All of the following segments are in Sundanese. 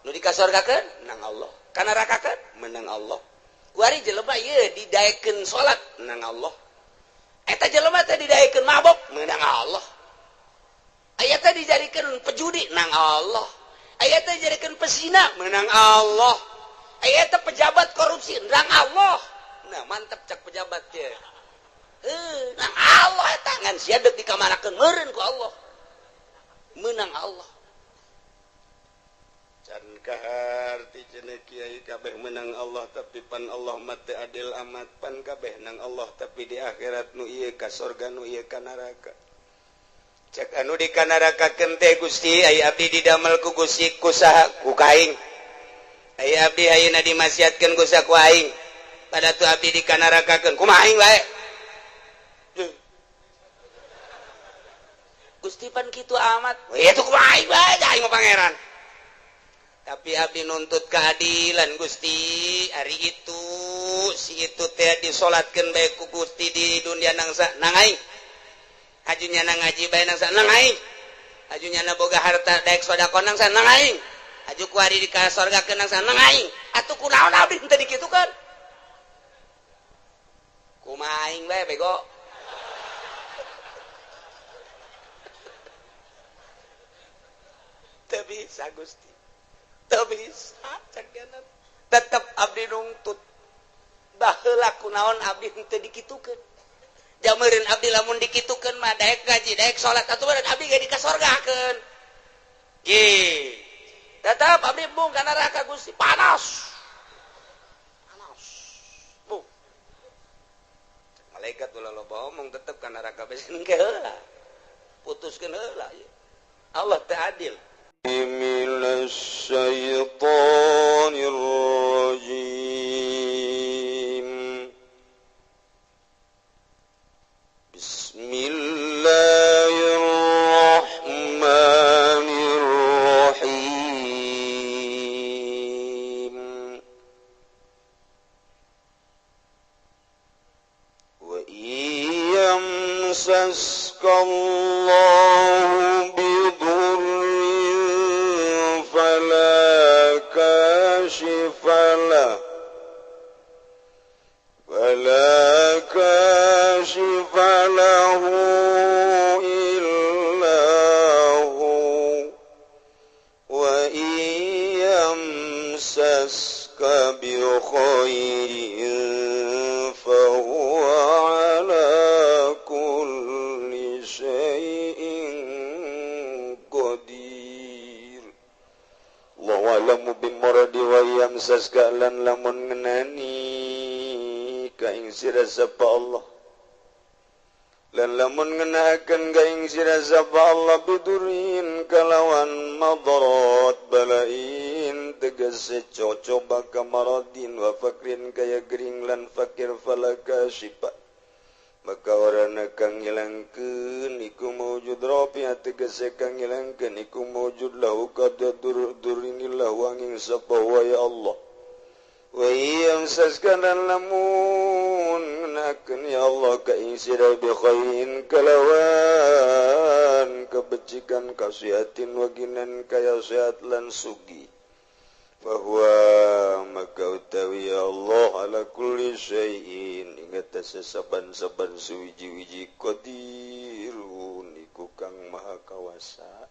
nu dikasorgakeun menang Allah kana nerakakeun menang Allah kuari jelema ieu didaekeun salat menang Allah eta jelema teh didaekeun mabok menang Allah aya teh dijadikeun pejudi menang Allah aya teh dijadikeun pesina menang Allah aya teh pejabat korupsi menang Allah nah mantap cak pejabat teh menang Allah eta ngan sia deuk dikamanakeun meureun ku Allah menang Allah can kaharti cenah kiai kabeh menang Allah tapi pan Allah mah teu adil amat pan kabeh nang Allah tapi di akhirat nu ieu ka surga nu ieu ka neraka cek anu di ka neraka keun teh Gusti ai abdi didamel ku Gusti ku saha ku kaing ai abdi ayeuna dimasiatkeun ku saha ku aing pada tu abdi di ka neraka keun kumaha aing wae Gusti pan kitu amat. Ya tuh kumaha aing bae aing mah pangeran. Tapi abdi nuntut keadilan Gusti. Hari itu si itu teh disolatkeun bae ku Gusti di dunia nangsa nang aing. Ajunya nang ngaji bae nangsa nang aing. Ajunya na boga harta daek sedekah nangsa nang aing. Aju ku ari di ka sorgakeun nangsa nang aing. Atuh kunaon abdi teu dikitukeun. Kumaha aing bae bego. Teu bisa Gusti teu bisa cakenan tetep abdi nuntut baheula kunaon abdi teu dikitukeun jameureun abdi lamun dikitukeun mah daek gaji daek salat atuh badan abdi ge dikasorgakeun ge tetep abdi bung ka neraka Gusti panas bung malaikat ulah loba omong tetep ka neraka besen ge heula putuskeun heula Allah teu adil من الشيطان الرجيم بسم الله الرحمن الرحيم وإن يمسسك الله فلا كاشف له إلا هو وإن يمسسك بخير فهو على كل شيء قدير الله أعلم بمراد ويمسسك lan lamun ngenani kaing sira sapa Allah lan lamun ngenakeun kaing sira sapa Allah bidurin kalawan madarat balain tegese cocoba kamaradin wa fakrin kaya gering lan fakir falaka syifa maka orana kang ngilangkeun iku maujud rafi tegese kang ngilangkeun iku maujud lahu qadadur durinillah wanging sapa wa ya Allah wa yamsaskanan lamun nakeun ya Allah ka insira bi khairin kalawan kebecikan kasiatin waginan kaya sehat lan sugi bahwa maka utawi ya Allah ala kulli syai'in ingat saban-saban suwiji-wiji qadirun iku kang maha kawasa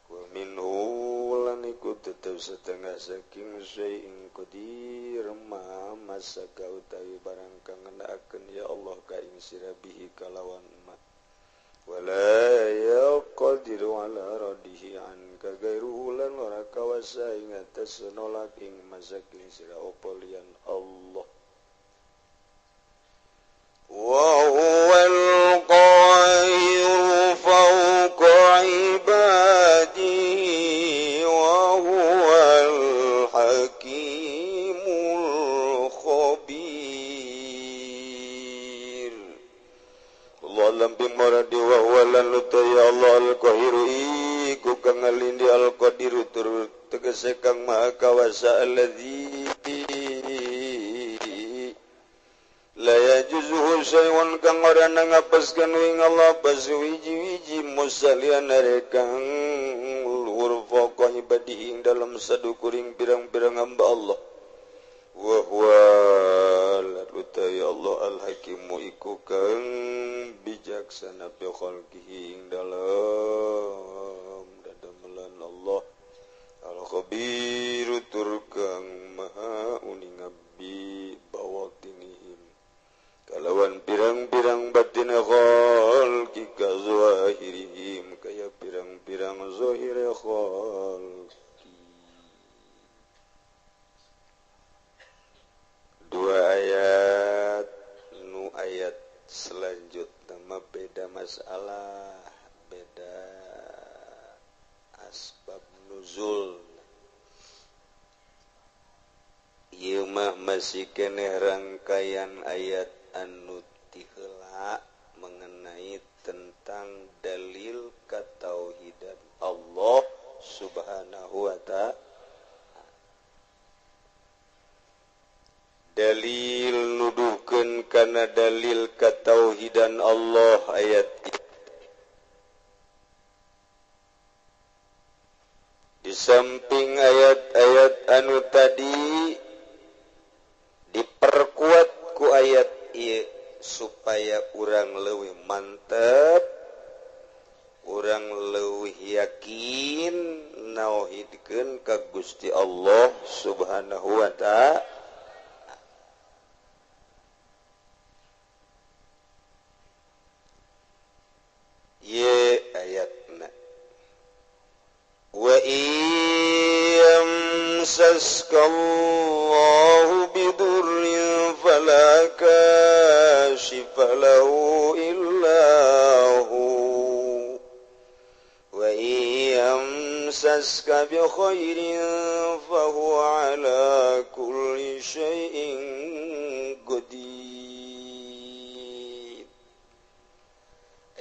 wa minhu lan iku tetep setengah saking syai'in qadir ma masaka utawi barang kang ngenakaken ya Allah ka ing sira bihi kalawan ma wala yaqdiru ala radihi an kagairu lan ora kawasa ing atas nolak ing masaking sira opolian Allah wa huwal qahiru fawqa ibadihi wa huwal hakimul khabir Allah lambi maradi wa huwa lan ya Allah al-qahiru iku kang ngalindi al-qadiru tur tegese kang maha kawasa alladzi la yajuzuhu syai'un kang ora ngapaskeun ing Allah basuwiji-wiji musalian rekang luhur faqih ibadihi dalam sadukuring pirang-pirang hamba Allah wa huwa ya Allah al-hakimu iku kang bijaksana bi khalqihi dalam dadamelan Allah al-khabiru tur kang maha uning abdi bawatinihim kalawan pirang-pirang batin khalqi ka zahirihim kaya pirang-pirang zahir khalqi. Dua ayat nu ayat selanjutnya mah beda masalah, beda asbab nuzul. Ieu mah masih keneh rangkaian ayat anu ti heula mengenai tentang dalil katauhidan Allah Subhanahu wa ta'ala. Dalil nuduhkeun kana dalil katauhidan Allah ayat itu. Di samping ayat-ayat anu tadi diperkuat ku ayat ieu supaya urang leuwih mantep, urang leuwih yakin nauhidkeun ka Gusti Allah Subhanahu wa ta'ala. Ye ayatna wa yamsaskallahu bidurrin fala kashifa lahu illahu wa yamsaska bi khairin fahuwa ala kulli syai'in qadir.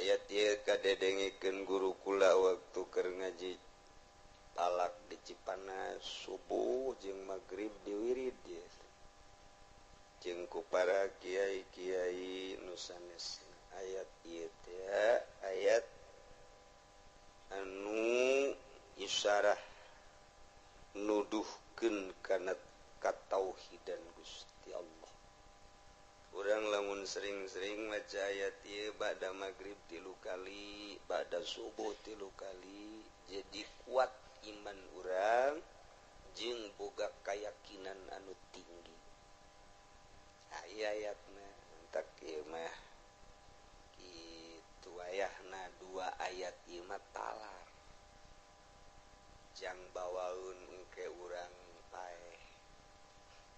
Ayat ieu kadedengikeun guru kula waktu keur ngaji talak di Cipanas subuh jeung magrib di wirid ya. Jeung ku para kiai-kiai nu sanes ayat ieu teh ayat anu isyarah nuduhkeun kana katauhidan Gusti Allah. Urang lamun sering-sering maca ayat ieu ba'da magrib 3 kali, ba'da subuh 3 kali, jadi kuat iman urang jeung boga kayakinan anu tinggi. Nah, ieu ayatna entak ieu mah kitu ayahna 2 ayat ieu mah talar. Jang bawaun engke urang paeh.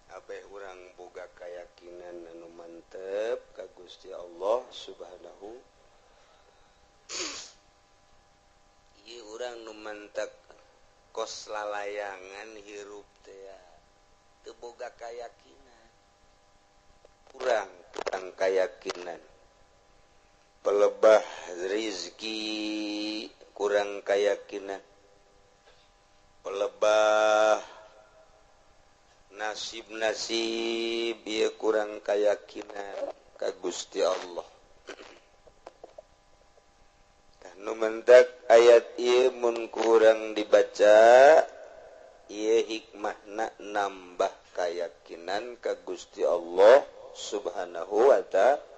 Abeh urang boga kayakinan anu mantep ka Gusti Allah Subhanahu. Ieu urang nu mantep kos lalayangan hirup teh teu boga kayakinan. Urang kayakinan. Pelebah rezeki kurang kayakinan. Pelebah nasib-nasib ieu kurang kayakinan ka Gusti Allah. Nu mentak ayat ieu mun kurang dibaca ieu hikmahna nambah kayakinan ka Gusti Allah Subhanahu wa ta'ala.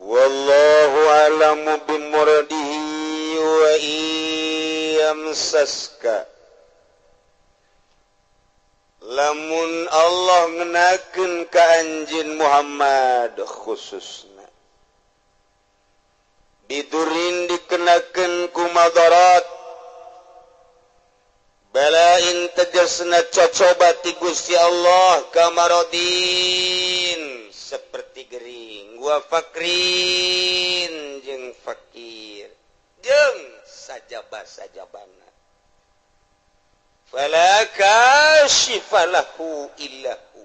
Wallahu a'lamu bimuradihi wa iyamsaska lamun Allah ngenakeun ka anjeun Muhammad khususna bidurin dikenakeun ku madarat balain tegasna cocoba ti Gusti Allah kamarodin seperti gering wa fakrin jeung fakir jeung sajabah-sajabana fala kashifa lahu illahu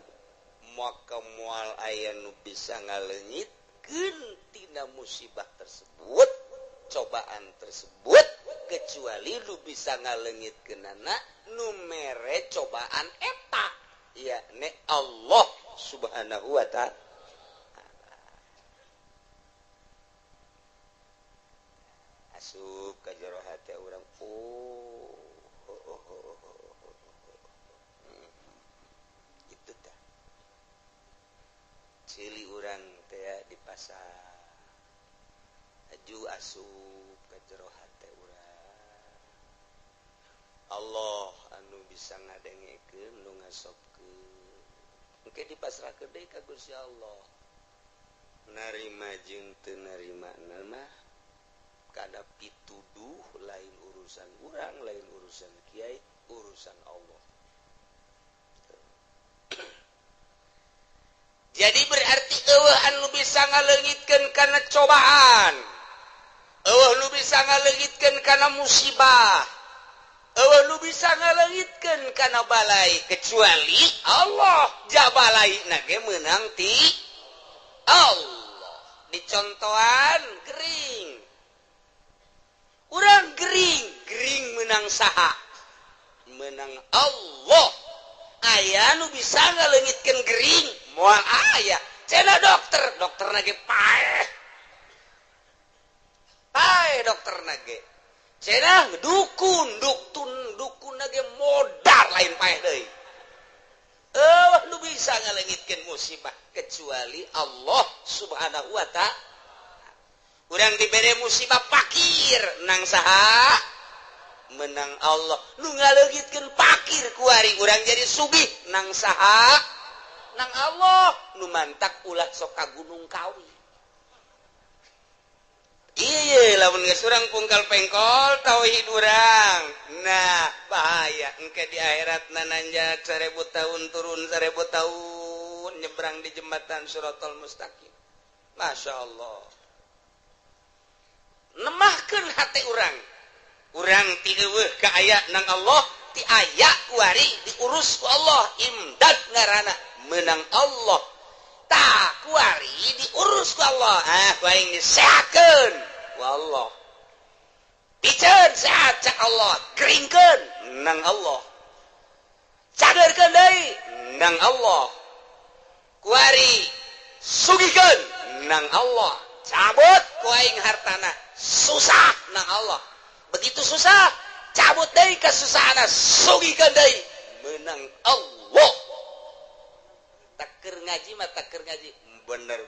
maka moal aya nu bisa ngaleungitkeun tina musibah tersebut cobaan tersebut kecuali lu bisa ngaleungitkeunana nu mere cobaan eta yakni Allah Subhanahu wa ta'ala. asup ka jero hati urang gitu tah cili urang teh di pasar aju asup ka jero hati urang Allah anu bisa ngadengekeun nu ngasopkeun engke dipasrahkeun deui ka Gusti Allah narima jeung teu narimana mah kada pituduh lain urusan urang lain urusan kiai urusan Allah. Jadi berarti eueuh anu bisa ngaleungitkeun kana cobaan, eueuh nu bisa ngaleungitkeun kana musibah, eueuh nu bisa ngaleungitkeun kana balai kecuali Allah. Jabalaina ge meunang ti Allah. Dicontohan gering. Urang gering menang saha? Menang Allah. Aya nu bisa ngaleungitkeun gering, moal aya. Cenah dokterna ge paeh. Paeh dokterna ge. Cenah dukun ge modal lain paeh deui. Nu bisa ngaleungitkeun musibah kecuali Allah Subhanahu wa ta'ala. Urang dibere musibah fakir nang saha? Menang Allah. Nu ngaleungitkeun fakir kuari urang jadi sugih nang saha? Nang Allah. Nu mantak ulah sok ka Gunung Kawi. Ieu lamun geus urang pungkal pengkol tauhid urang. Nah, bahaya engke di akhiratna nanjak 1000 tahun turun 1000 tahun nyebrang di jembatan Shiratal Mustaqim. Masya Allah. Nemahkeun hati urang ti eueuh ka aya nang Allah ti aya kuari diurus ku Allah imdad ngaranna menang Allah tah kuari diurus ku Allah ku aing disehatkeun ku Allah piceun sehat cak Allah geringkeun nang Allah cagerkeun deui nang Allah kuari sugihkeun nang Allah cabut ku aing hartana susah nang Allah begitu susah cabut deui kasusahana sugihkeun deui meunang Allah takeur ngaji mah takeur ngaji bener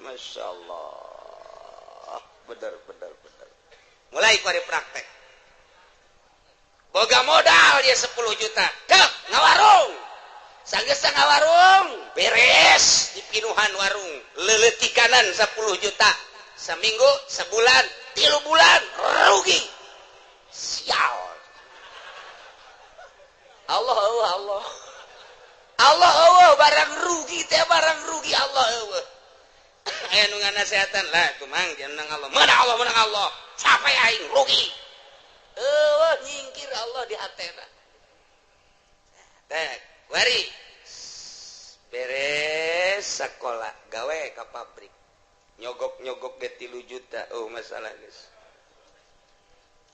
Masya Allah bener mulai kuari praktek boga modal dia 10 juta dek ngawarung sanggeus ngawarung beres dipinuhan warung leuleutikanan 10 juta seminggu sebulan 3 bulan rugi sial Allah barang rugi teh barang rugi Allah eueuh aya nu nganasehatan lah kumang jeneng Allah menang Allah capek aing rugi eueuh nyingkir Allah di hatena teh wari beres sekolah gawe ka pabrik nyogok ge 3 juta masalah geus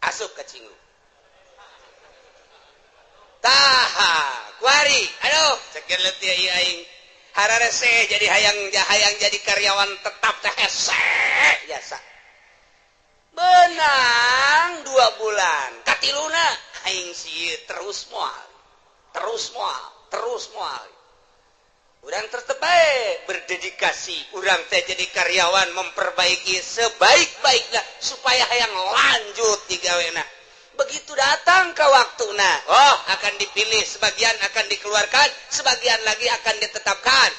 asup ka cingu taha kuari aduh cekel leutik ieu aing hararese jadi hayang jadi karyawan tetap teh hese biasa benang 2 bulan katiluna aing sieu terus moal urang tetep bae berdedikasi urang teh jadi karyawan memperbaiki sebaik-baiknya supaya hayang lanjut digawena begitu datang ke waktuna akan dipilih sebagian akan dikeluarkan sebagian lagi akan ditetapkan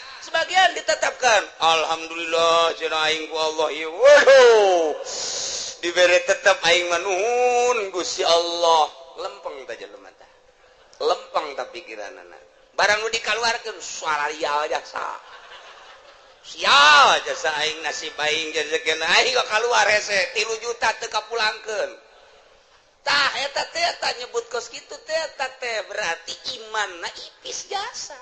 alhamdulillah cenah aing ku Allah ieu waduh dibere tetep aing manuhun Gusti Allah lempeng teh jelema teh lempeng teh pikiranna barang nu dikaluarkeun salarial jasa sial jasa aing nasib aing rezekina aing kok kaluar hese 3 juta teu kapulangkeun tah eta teh nyebut kos kitu teh berarti imanna ipis jasa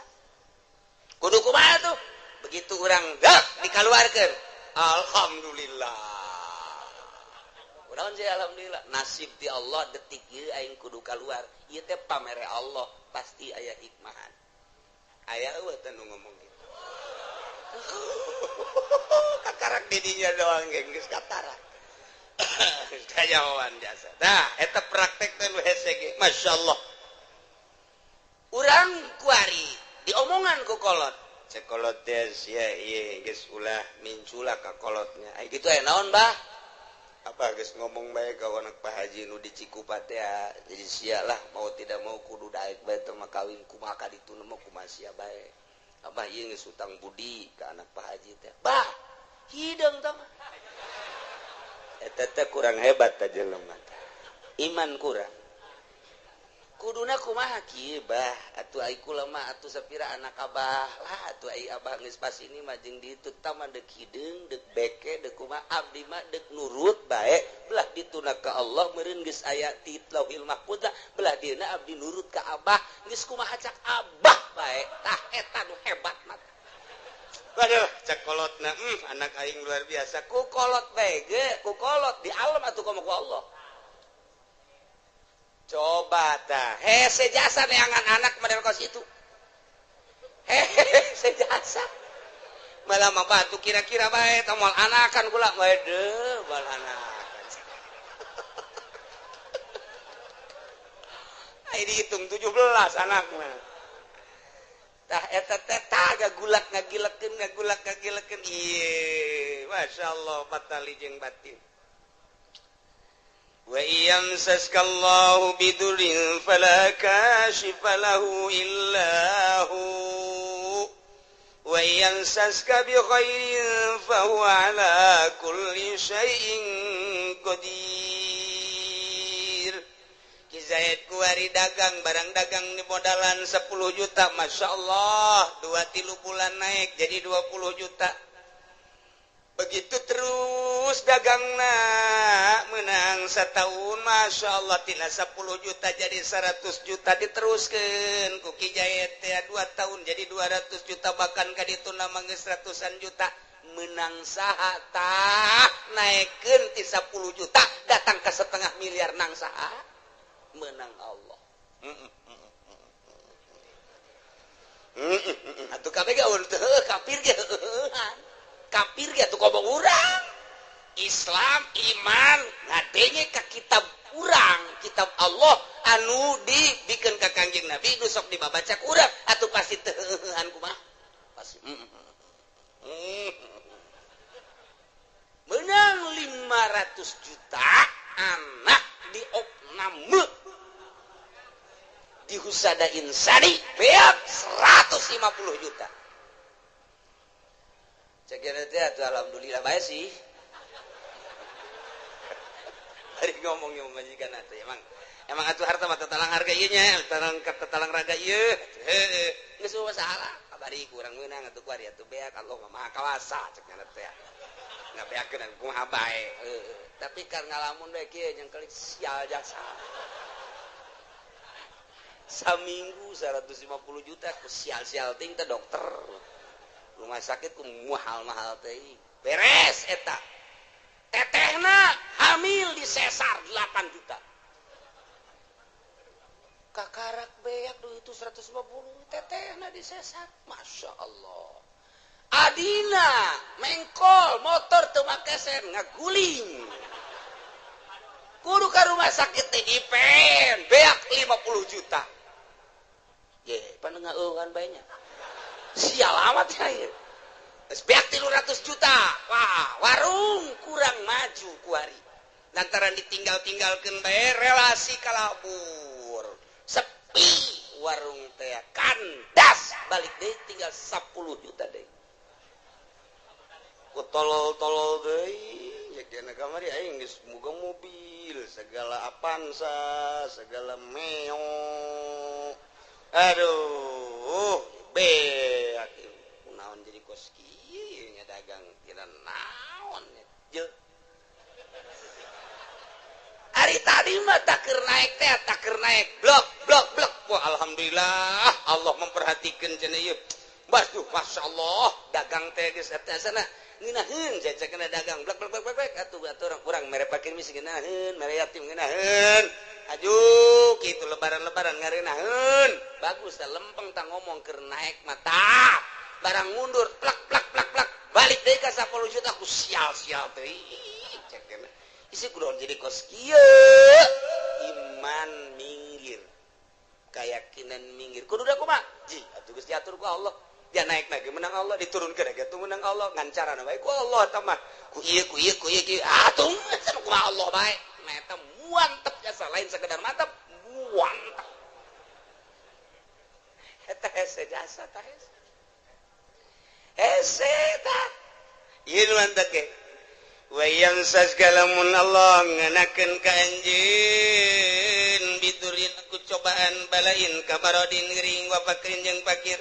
kudu kumaha tuh begitu urang dak dikaluarkeun alhamdulillah urang je alhamdulillah nasib ti Allah detik ieu aing kudu kaluar ieu teh pamere Allah pasti aya hikmahan aya eueuh teh nu ngomong kitu kakarak didinya doang geus katara. Kayawan jasa. Nah, eta praktek teh nu hese ge. Masyaallah. Urang kuari diomongan ku kolot. Cek kolot teh sia ieu geus ulah mincula ka kolotnya. Ai kitu aya naon, Bah? Apa geus ngomong bae ka anak Pak Haji nu di Cikupa teh jadi sia lah mau tidak mau kudu daek bae teh mah kawin kumaha ka ditu mah kumaha sia bae. Abah ieu geus utang budi ka anak Pak Haji teh. Bah, hideung tah mah. Eta teh kurang hebat tah jelema teh. Iman kurang. Kuduna kumaha kieu Bah, atuh ai kula mah atuh sapira anak Abah lah atuh ai Abah geus pas ini mah jeung ditu tah mah deuk hideung deuk beke deuk kumaha abdi mah deuk nurut bae belah dituna ka Allah meureun geus aya ti Lauhil Mahfuz belah dieuna abdi nurut ka Abah geus kumaha cak Abah bae tah eta nu hebat mah. Waduh cak kolotna anak aing luar biasa ku kolot bae ge ku kolot di alam atuh ka Allah. Coba tah hese jasa neangan anak model kos itu hese jasa malah mah batu kira-kira bae tomal anakan kula waduh bal anakan ai dihitung 17 anakna tah eta teh tah gagulak ngagilekeun ieu masyaallah batali jeung batin. Wa iyamsaskallahu bidurin fala kashifa lahu illa hu wa iyamsaska bi khairin fa huwa ala kulli syai'in qadir. Ki Zaid kuari dagang barang dagang di modalan 10 juta masyaallah 2-3 bulan naik jadi 20 juta. Begitu terus dagangna menang setahun Masya Allah tina 10 juta jadi 100 juta diteruskan ku Ki Jayet 2 tahun jadi 200 juta bahkan kaditu nama geus ratusan juta menang saha tah naikkeun ti 10 juta datang ke 0,5 miliar nang saha menang Allah. Atuh kabeh ge teu kafir ge kafir ya tuh kobong urang Islam iman ngadenge ka kitab urang kitab Allah anu dibikin ka Kangjeng Nabi nu sok dibabaca ku urang atuh pasti teuhan kumaha pasti menang 500 juta anak di opname di Husada Insani beak 150 juta. Cek teh alhamdulillah bae sih. Hari ngomongnya majikan atuh emang atuh harta mah tatalang harga ieu nya, tatalang raga ieu. Heeh. Geus salah. Kabari kurang meunang atuh kuari atuh beak Allah mah maha kawasa cek nya teh. Ngabeakeun kumaha bae. Heeh. Tapi kan ngalamun bae kieu jeung kali sial jasa. Saminggu 150 juta ku sial-sial ting teh dokter. Rumah sakit ku mahal-mahal teh beres eta tetehna hamil di sesar 8 juta kakarak beak duit itu 150 tetehna di sesar Masya Allah adina mengkol motor teu make sen ngaguling kudu ka rumah sakit teh dipen beak 50 juta ye panengah eueuhan bae nya sial amat ya beak 300 juta wah warung kurang maju kuari lantaran ditinggal-tinggalkeun bae relasi kalabur sepi warung teh kandas balik deui tinggal 10 juta deui ku tolol-tolol deui nya kana kamari aing geus muga mobil segala Avanza segala Meo aduh beak naon jadi kos kieu nya dagang kira naon je hari tadi mah tak keur naik blok wah alhamdulillah Allah memperhatikan cenah ieu baduh masyaallah dagang teh geus eta sana ngeunaheun jajakeun dagang blok atuh urang mere pakin misi ngeunaheun mere yatim ngeunaheun aju kitu lebaran ngeunaheun bagus tah lempeng tah ngomong keur naik mata barang mundur plak plak balik deui ka 10 juta aku sial-sial teh cek kana isi kudu jadi kos kieu iman minggir keyakinan minggir kudu da kumaha ji atuh geus diatur ku Allah dia naik lagi menang Allah diturunkeun lagi atuh menang Allah ngancarana bae ku Allah tah mah ku ieu atuh kumaha Allah bae eta muantep jasa lain sekedar mantap muantep eta hese jasa tah hese tah ieu mantep ge wayang saskalamun Allah nganakeun ka anjeun biturin ku cobaan balain kabarodin gering wa fakrin jeung fakir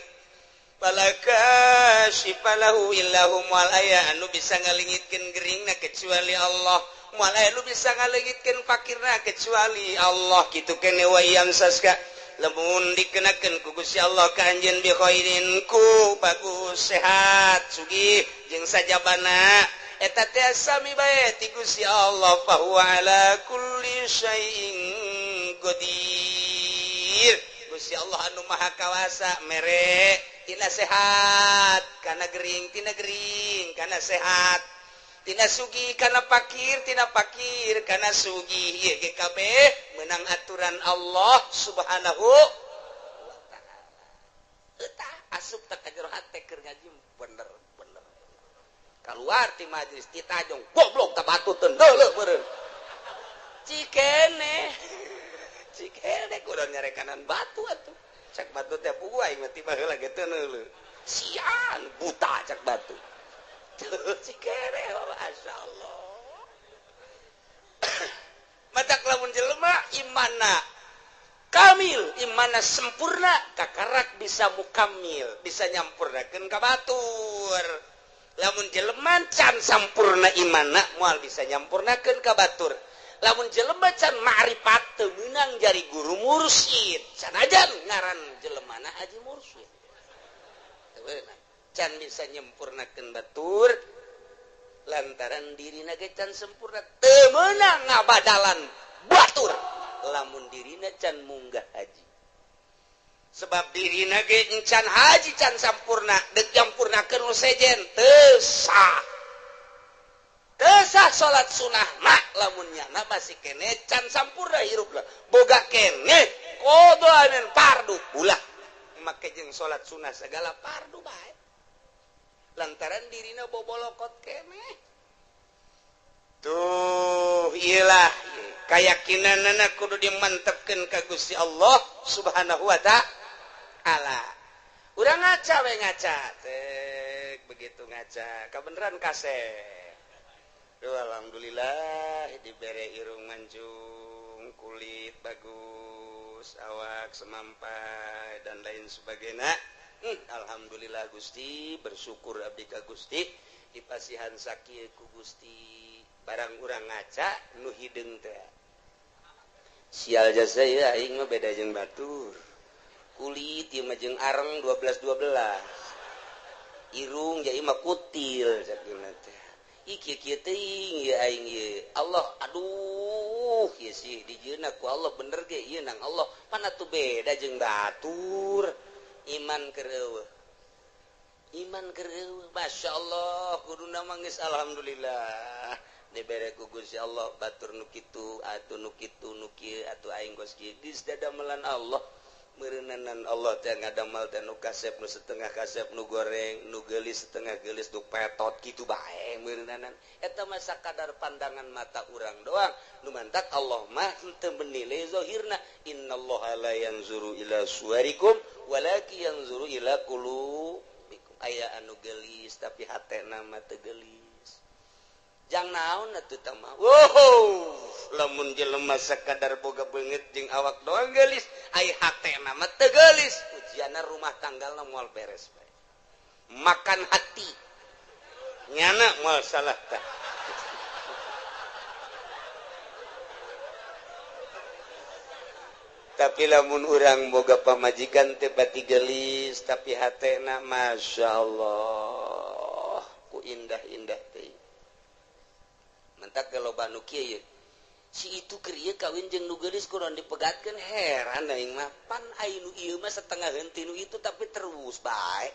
palaka sifalahu illahum wal aya anu bisa ngalingitkeun geringna kecuali Allah moal aya anu bisa ngalingitkeun fakirna kecuali Allah kitu keneh wayang saska lamun dikenakeun ku Gusti Allah ka anjeun bi khairin ku bagus sehat sugih jeung sajabana eta teh sami bae ti Gusti Allah fa huwa ala kulli syai'in qadir Gusti Allah anu maha kawasa mere tina sehat kana gering kana sehat tina sugih kana fakir kana sugih ieu ge kabeh meunang aturan Allah subhanahu wa taala eta asup teh ka jero hate keur ngaji bener keluar ti majelis ti tajong goblok tah batuteun heuleuh beureun cikene kudu nyarekanan batu atuh cek batu teh pugu aing mah tiba heula ge teu heuleuh sian buta cek batu cikene masyaallah matak lamun jelema imanna kamil imanna sempurna kakarak bisa mukamil bisa nyampurnakeun ka batur lamun jelema can sampurna imanna moal bisa nyampurnakeun ka batur lamun jelema can ma'rifat teu meunang jari guru mursyid sanajan ngaran jelemana haji mursyid teu beunang can bisa nyempurnakeun batur lantaran dirina ge can sempurna teu meunang ngabadalan batur lamun dirina can munggah haji sebab dirina ge encan haji can sampurna deuk nyampurnakeun nu sejen teu sah salat sunah mak lamun nyana masih kene can sampurna hirupna boga kene kodoaneun fardu ulah make jeung salat sunah segala fardu bae lantaran dirina bobolokot kene tuh iyalah keyakinanna kudu dimantepkeun ka Gusti Allah subhanahu wa ta'ala urang ngaca we ngaca teh begitu ngaca kabeneran kasep alhamdulillah dibere irung mancung kulit bagus awak semampai dan lain sebagainya alhamdulillah Gusti bersyukur abdi ka Gusti dipasihan sakieu ku Gusti barang urang ngaca nu hideung teh sial jasa ieu aing mah beda jeung batur kulit ieu mah jeung areng 12 irung jadi mah kutil sakeuna teh kieu teuing ieu aing ieu Allah aduh ieu sih dijieunna ku Allah bener ge ieu nang Allah pan atuh beda jeung batur iman keur eueuh masyaallah kuduna mah geus alhamdulillah dibere ku Gusti Allah batur nu kitu atuh nu kitu nu kieu atuh aing geus kieu geus dadamelan Allah meureunanan Allah teh ngadamal teh nu kasep nu setengah kasep nu goreng nu geulis setengah geulis nu petot kitu bae meureunanan eta mah sakadar pandangan mata urang doang nu mantak Allah mah teu menilai zahirna innallaha la yanzuru ila suwarikum walakin yanzuru ila qulubikum aya anu geulis tapi hatena mah teu geulis jang naon atuh tah mah lamun jelema sakadar boga beungeut jeung awak doang geulis ai hatena mah teu geulis ujianna rumah tanggalna moal beres bae makan hati nyana moal salah tah tapi lamun urang boga pamajikan teh bati geulis tapi hatena masyaallah ku indah-indah teh mentak kalau banu kieu si itu keur ieu kawin jeung nu geulis kudu dipegatkeun heran aing mah pan aya nu ieu mah setengah henteu nu itu tapi terus bae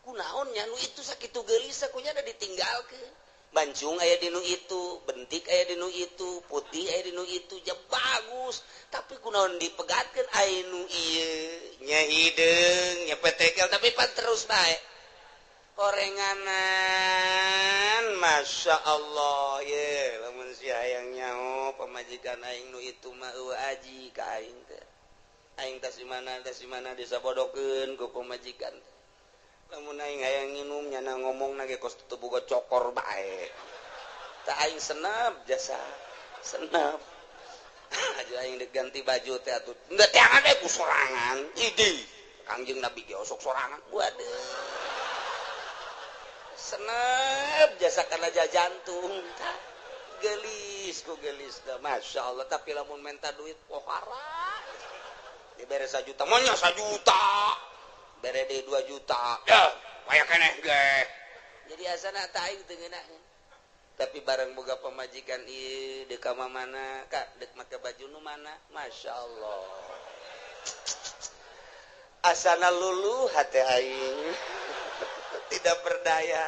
kunaonnya nu itu sakitu gelis sakunya ada ditinggalkeun bancung aya di nu itu bentik aya di nu itu putih aya di nu itu ya bagus tapi kunaon dipegatkeun aya nu ieu nya hideung nya petekel tapi pan terus bae orenganan Masya Allah ye lamun si hayang nyaho pamajikan aing nu itu mah aji ka aing teh aing tas di mana disabodokeun ku pamajikan lamun aing hayang nginum nyana ngomong ge kos teu boga cokor bae tah aing senep jasa senep aja aing diganti baju teh atuh enggak teangan teh ku sorangan idi Kangjeng Nabi ge osok sorangan waduh senep jasa kana jantung gelis ku gelis dah Masya Allah tapi lamun minta duit pohara dibere 1 juta monya 1 juta bere deui 2 juta ya aya keneh ge jadi asana teh aing teu ngeunaheun tapi bareng boga pamajikan ieu deuk ka mana kak deuk make baju nu mana Masya Allah asana luluh hate aing tidak berdaya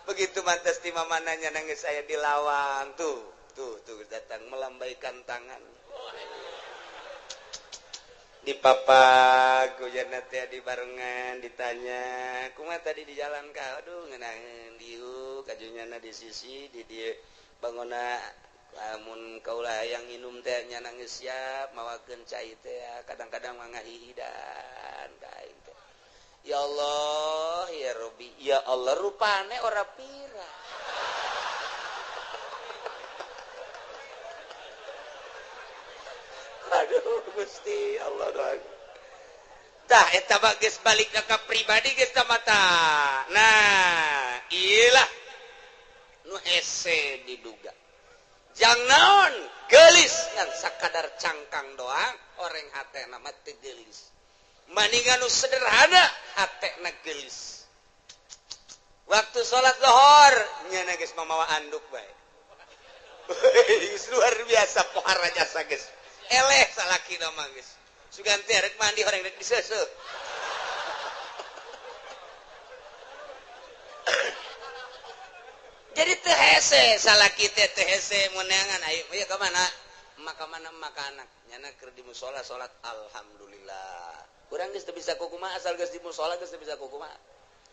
begitu mantas di mamananya nangis saya di lawang tuh datang melambaikan tangan di papa gojana teh di barengan ditanya kumaha tadi di jalan ka aduh ngeunaheun dieu kajunyana di sisi di dieu bangona lamun kaulah hayang nginum teh nya nangis siap mawakeun cai teh kadang-kadang mah ngahihidan ka aing teh ya Allah ya Robbi ya Allah rupane ora pira aduh Gusti Allah doang tah eta mah geus balikna ka pribadi geus tah mata nah iyalah nu hese diduga jang naon geulis ngan sakadar cangkang doang oreng hatena mah teu geulis maningan nu sederhana hatena geulis waktu salat zuhur nyana geus mamawa anduk bae luar biasa pohara jasa geus eleh salakina mah geus sugan teh rek mandi horeng rek diseuseuh jadi teu hese salaki teh teu hese meunangan ayo ieu ka mana maka anak nyana keur di mushola salat alhamdulillah urang geus teu bisa kumaha asal geus di mushola geus teu bisa kumaha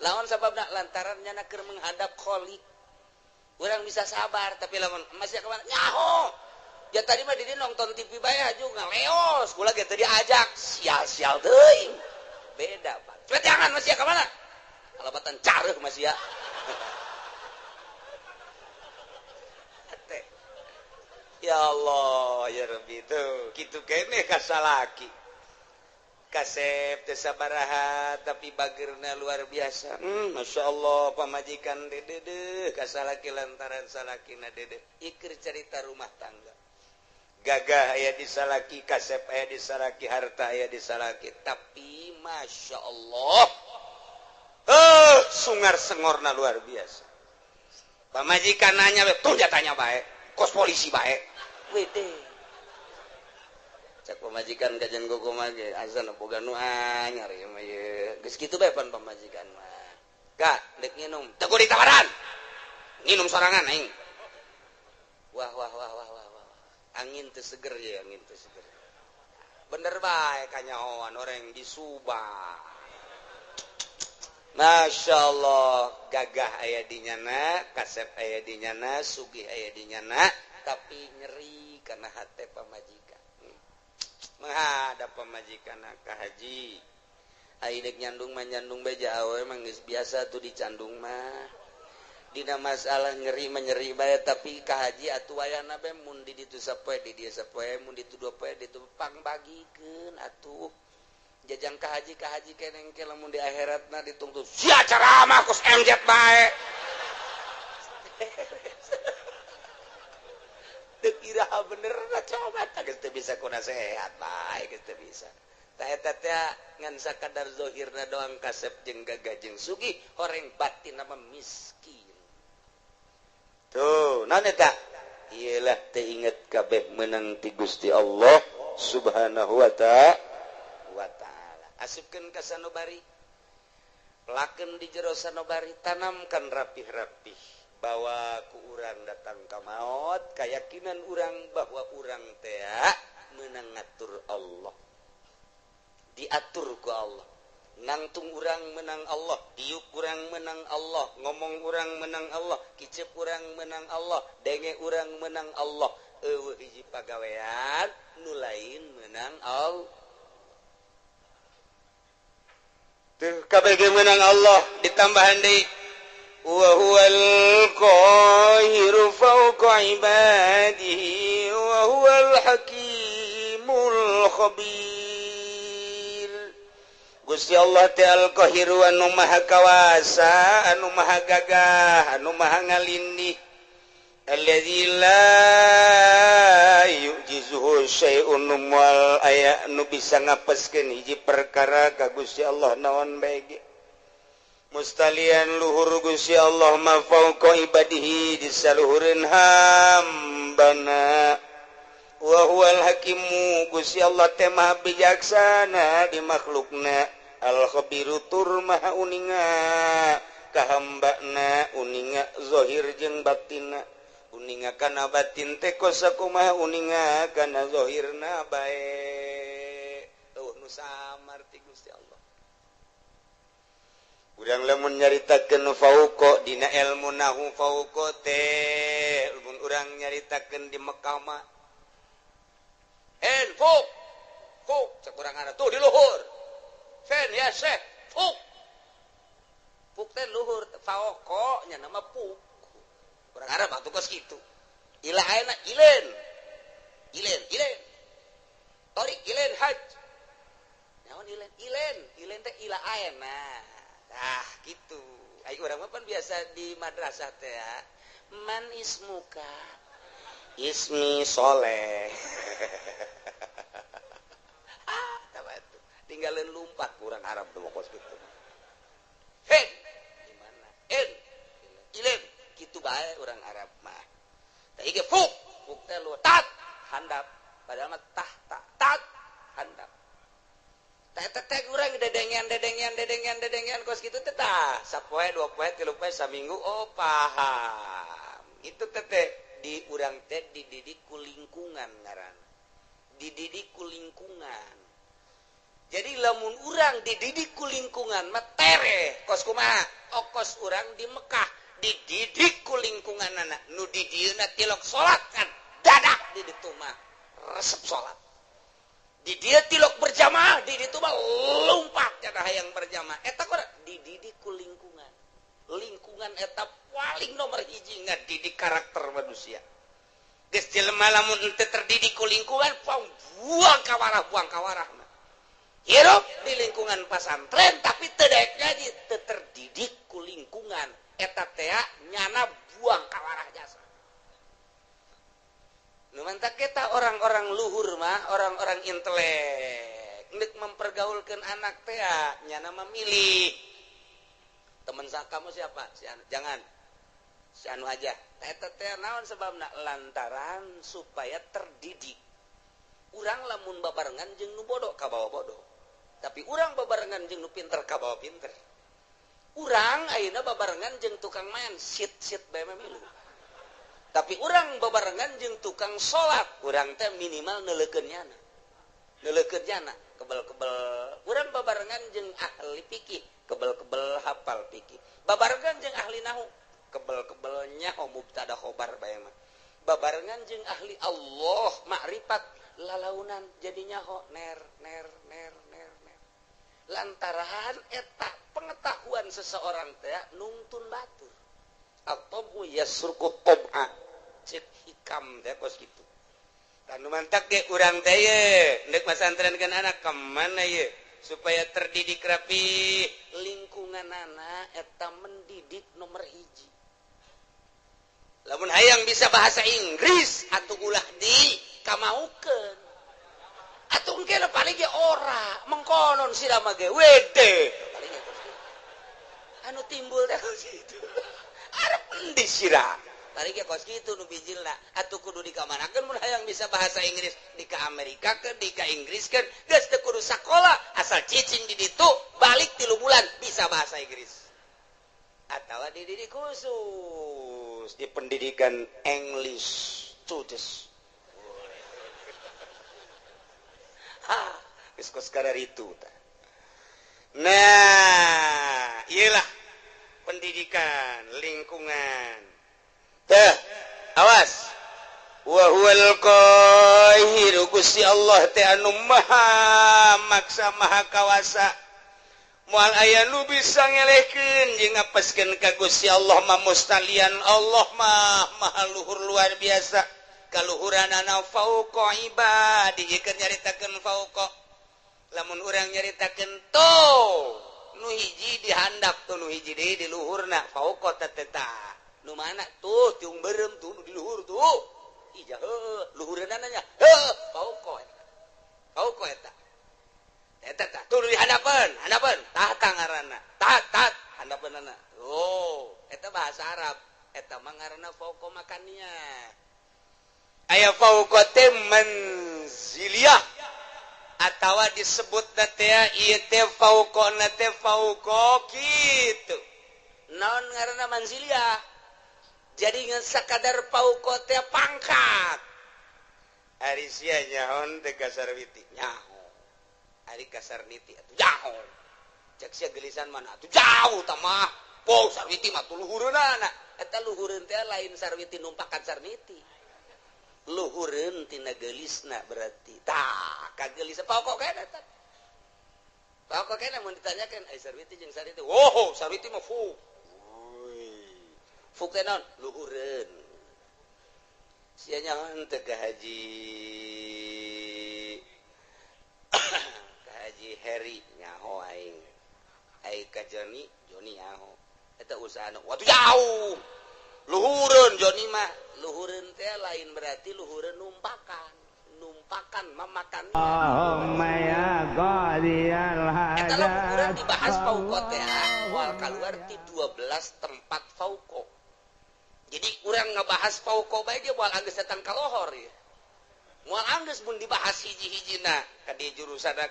lawan sababna lantaran nyana keur menghadap kholiq urang bisa sabar tapi lamun masih ka mana nyaho ya tadi mah di nonton TV bae aju ngaleos kula ge teu diajak sial-sial teuing beda Pak cepet jangan masih ka mana kalabatan careuh masih ya ya Allah ya Rabbi tuh kitu keneh ka salaki kasep teu sabaraha tapi bageurna luar biasa Masya Allah pamajikan dede ka salaki lantaran salakina dede ikir cerita rumah tangga gagah aya di salaki kasep aya di salaki harta aya di salaki tapi Masya Allah sungar sengorna luar biasa pamajikan nanya tuh jatanya bae kos polisi bae wede cak pamajikan kajian gogo mah ge azan boga nu anyar ieu mah ye geus kitu bae pan pamajikan mah kak dek nginum teu ditawaran nginum sorangan aing wah angin teu seger ye angin teu seger bener bae kanyahoan orang di Subang Masya Allah gagah aya di nyana kasep aya di nyana sugih aya di nyana tapi nyeri karena hate pamajikan menghadap pamajikan ka haji aidek nyandung mah nyandung beja awe mah geus biasa tuh dicandung mah dina masalah nyeri menyeri bae tapi ka haji atuh wayana bae mun di ditu sapoe di dieu sapoe mun ditu dua poe ditu pangbagikeun atuh jajang ka haji keneng ke lamun di akhiratna dituntut sia ceramah kus MZ bae teu kira bener coba tah geus teu bisa kuna sehat bae geus teu bisa tah eta teh ngan sakadar zahirna doang kasep jeung gagah jeung sugih horeng batinna mah miskin tuh naon eta iyalah teu inget kabeh meunang ti Gusti Allah subhanahu wa ta'ala asupkeun ka sanubari laken di jero sanobari tanamkan rapih-rapih bahwa ku urang datang ka maut keyakinan urang bahwa urang teh meunang ngatur Allah diatur ku Allah nangtung urang menang Allah diuk urang menang Allah ngomong urang menang Allah kicep urang menang Allah denge urang menang Allah eueuh hiji pagawean nu lain menang Allah teu kabeh menang Allah ditambahan deui wa huwal qahiru fawqa ibadihi wa huwal hakimul khabir. Gusti Allah teh al-qahiru anu maha kawasa anu maha gagah anu maha ngalindih alladzi la yujizuhu syai'un wal aya nu bisa ngapeskeun hiji perkara ka Gusti Allah naon bae ge mustalian luhur Gusti Allah ma fauqa ibadihi di saluhureun hambana wa huwal hakimu Gusti Allah teh maha bijaksana di makhlukna al khabiru tur maha uninga ka hambana uninga zahir jeung batinna uninga kana batin teh kosakumaha uninga kana zahirna bae nu samar ti Gusti Allah. Urang lamun nyaritakeun fauqa dina ilmu nahu fauqa teh mun urang nyaritakeun di Mekah mah fuk cek urang ada tuh di luhur fen ya syekh fuk teh luhur fauqa nya nama fuk urang Arab atuh kos kitu ila ayeuna ilen torik ilen haj naon ilen teh ila ayeuna. Nah gitu ayo urang mah pan biasa di madrasah teh ya man ismuka ismi soleh atuh tinggalin lumpat kurang Arab tuh kos gitu hen gimana ilen gitu bae urang Arab mah teh ge fuk teh lu tat handap padahal mah tat handap teh urang dedengan kos kitu teh tah sapoe dua poe tilu poe saminggu oh paham itu teh di urang teh dididik ku lingkungan ngaranna dididik ku lingkungan jadi lamun urang dididik ku lingkungan mah tere kos kumaha kos urang di Mekah dididik ku lingkunganna nu di dieuna tilok salat kan dadak di ditu mah resep salat di dia tilok berjamaah di ditu mah lompat cenah hayang berjamaah eta kok dididik ku lingkungan eta paling nomor hiji ngadidik karakter manusia geus jelema lamun teu terdidik ku lingkungan buang kawarah mah hirup di lingkungan pesantren tapi teu daek ngaji teu terdidik ku lingkungan eta teh nyana buang kawarah jasa nu mantap kita orang-orang luhur mah orang-orang intelek ngeuk mempergaulkeun anak teh nyana memilih teman kamu siapa jangan si anu aja eta teh naon sebabna lantaran supaya terdidik urang lamun babarengan jeung nu bodoh ka bawa bodoh tapi urang babarengan jeung nu pinter ka bawa pinter urang ayeuna babarengan jeung tukang main sit bae milu tapi urang babarengan jeung tukang salat urang teh minimal neulekeun nyana kebel-kebel urang babarengan jeung ahli fikih kebel-kebel hafal fikih babarengan jeung ahli nahu kebel-kebel nyaho mubtada khobar bae mah babarengan jeung ahli Allah makrifat lalaunan jadi nyaho ner lantaran eta pengetahuan seseorang teh nungtun batur atau yasruku tab'a cek hikam teh kos kitu tanu mantak ge urang teh ye neuk masantrenkeun anak ka mana ye supaya terdidik rapi lingkungan anak eta mendidik nomor hiji lamun hayang bisa bahasa Inggris atuh ulah di kamaukeun atuh engke paling ge ora mengkonon sira mah ge wede paling anu timbul teh kitu arep endi sira tarik kos gitu nu bijilna atuh kudu dikamanakeun mun hayang bisa bahasa Inggris di ka Amerika ke di ka Inggris kan geus teu kudu sakola asal cicing di ditu balik 3 bulan bisa bahasa Inggris atawa dididik khusus di pendidikan English studies geus kos kararitu tah. Nah, iyalah pendidikan lingkungan. Tah, awas. Wa huwal qahiru Gusti Allah teh anu maha maksa maha kawasa. Moal aya nu bisa ngelehkeun jeung ngapeskeun ka Gusti Allah mah mustalian Allah mah maha luhur luar biasa. Kaluhuranana fauqa ibadi jika nyaritakeun fauqa lamun urang nyaritakeun to nu hiji dihandap tuh nu hiji deui di luhurna fauqa tateta nu mana tuh tiung beureum tuh nu di luhur tuh ija heuh luhureunna nya heuh fauqa eta tah tuh nu dihandapeun tahta ngaranna tat handapeunana oh eta bahasa Arab eta mah ngaranna fauqa makania aya fauqa teh manziliyah atawa disebut teh ieu teh fauqona teh fauqa kitu naon ngaranna manziliyah jadi ngan sakadar fauqa teh pangkat ari sia nyaon teh kasar witi nyaho ari kasar niti atuh nyaho cek sia gelisan mana atuh jauh tah mah po sarwiti mah luhureunana eta luhureun teh lain sarwiti numpakan sarniti luhureun tina gelisna berarti tah kagelis pokok kana tah pokok kana mun ditanyakeun ai sarwiti jeung sarwiti oh sarwiti mah fuk fuk teh naon luhureun sia nyaon teh ka haji Heri nyaho aing ka Joni nyaho eta usahana watu jauh luhureun Joni mah luhureun teh lain berarti luhureun numpakan mamakan eta luhureun dibahas fauqa teh wal kaluar ti 12 tempat fauqa jadi urang ngabahas fauqa bae ge moal anggeus datang ka lohor ya moal anggeus mun dibahas hiji-hijina ka dieu jurusana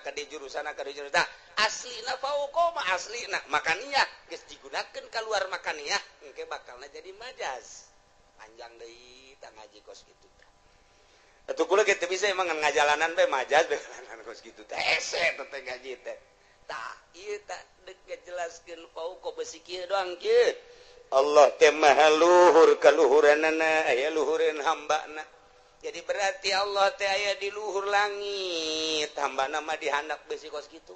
aslina fauqa mah aslina makaniah geus digunakeun kaluar makaniah engke bakalna jadi majaz panjang deui tah ngaji kos kitu tah atuh kula ge teu bisa emang ngajalanan bae majaz bae kos kitu teh ese teh ngaji teh tah ieu tah deuk ngajelaskeun fauqa besi kieu doang kieu Allah teh maha luhur kaluhuranana aya luhureun hambana jadi berarti Allah teh aya di luhur langit hambana mah dihandap besi kos kitu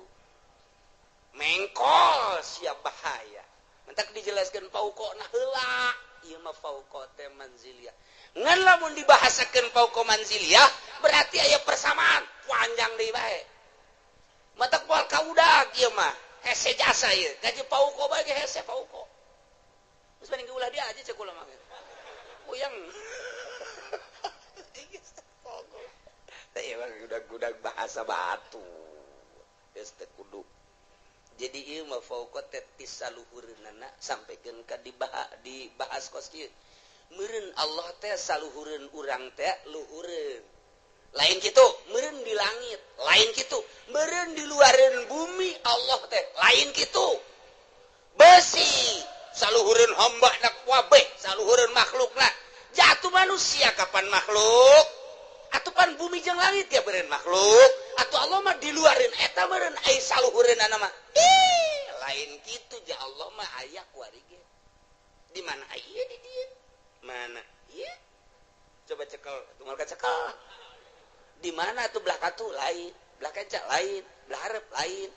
mengkol siap bahaya mentak dijelaskeun fauqona heula ieu mah fauqa teh manziliyah ngan lamun dibahasakeun fauqa manziliyah berarti aya persamaan panjang deui bae matak moal kaudag ieu mah hese jasa ieu gaji fauqa bae ge hese fauqa geus banding ulah dia aja cek ulah mah uyang teh ieu udah bahasa batu geus teh kudu jadi ieu mah fauqa teh tisaluhureunana sampikeun ka dibahas kos kieu meureun Allah teh saluhureun urang teh luhureun lain kitu meureun di langit lain kitu meureun di luareun bumi Allah teh lain kitu besi saluhureun hambana kabeh saluhureun makhlukna jatuh manusia kapan makhluk atupan bumi jeung langit ya beureun makhluk atuh Allah mah di luareun eta meureun ai saluhureunana mah lain kitu ja Allah mah aya kuari ge di mana aya di dieu mana ieu coba cekel tunggal ka cekel di mana atuh belah katu lain belah kaca lain belah hareup lain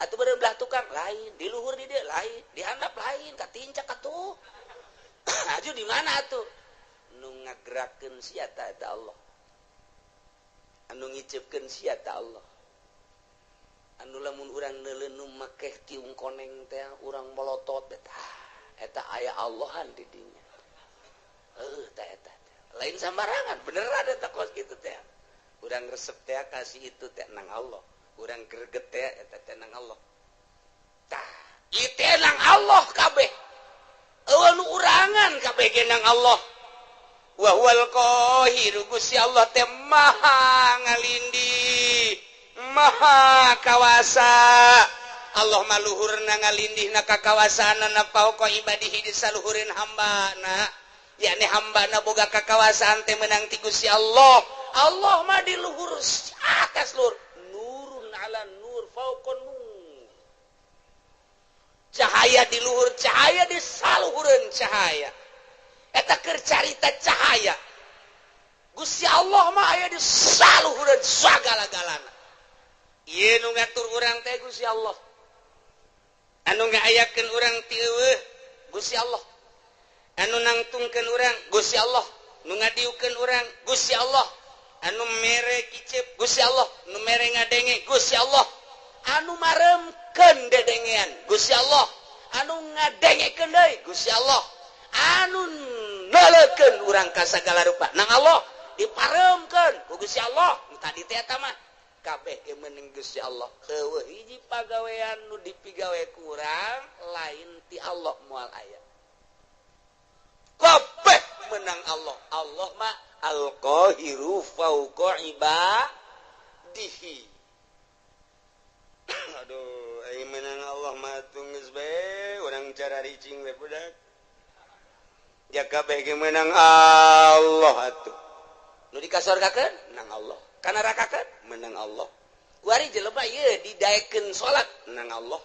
atuh beureun belah tukang lain di luhur di dieu lain di handap lain ka tincak atuh aju di mana atuh nu ngagerakeun sia eta Allah anu ngiceupkeun sia ta Allah anu lamun urang neuleuh makeh tiung koneng teh urang molotot eta aya Allahan di dinya tah eta lain sambarangan beneran eta kos kitu teh urang resep teh kasih itu teh nang Allah urang greget teh eta teh nang Allah tah ieu teh nang Allah kabeh eueuh nu urangan kabeh ge nang Allah wa huwal qahir Gusti Allah teh maha ngalindih maha kawasa Allah maluhurna ngalindihna ka kawasaanna pauqa ibadihi di saluhurin hambana yakni hambana boga kakawasaan teh menang ti Gusti Allah Allah mah di luhur atas luhur nurun ala nur fauqa nur cahaya di luhur cahaya di saluhureun cahaya eta keur carita cahaya Gusti Allah mah aya di saluhureun sagala-galana ieu nu ngatur urang teh Gusti Allah anu ngaayakeun urang ti eueuh Gusti Allah anu nangtungkeun urang Gusti Allah nu ngadiukeun urang Gusti Allah anu mere kicep Gusti Allah nu mere ngadenge Gusti Allah anu maremkeun dedengean Gusti Allah anu ngadengekeun deui Gusti Allah anu nalekeun urang ka sagala rupa nang Allah diparemkeun ku Gusti Allah tadi teh eta mah kabeh ge meuning Gusti Allah eueuh hiji pagawean nu dipigawe ku urang lain ti Allah moal aya kabeh menang Allah Allah mah al-qahiru fauqa ibadihi aduh ai menang Allah mah geus bae urang cara ricing we budak ya kabeh ge menang Allah atuh nu dikasorgakeun menang Allah kana nerakakeun menang Allah kuari jelema ieu didaekeun salat menang Allah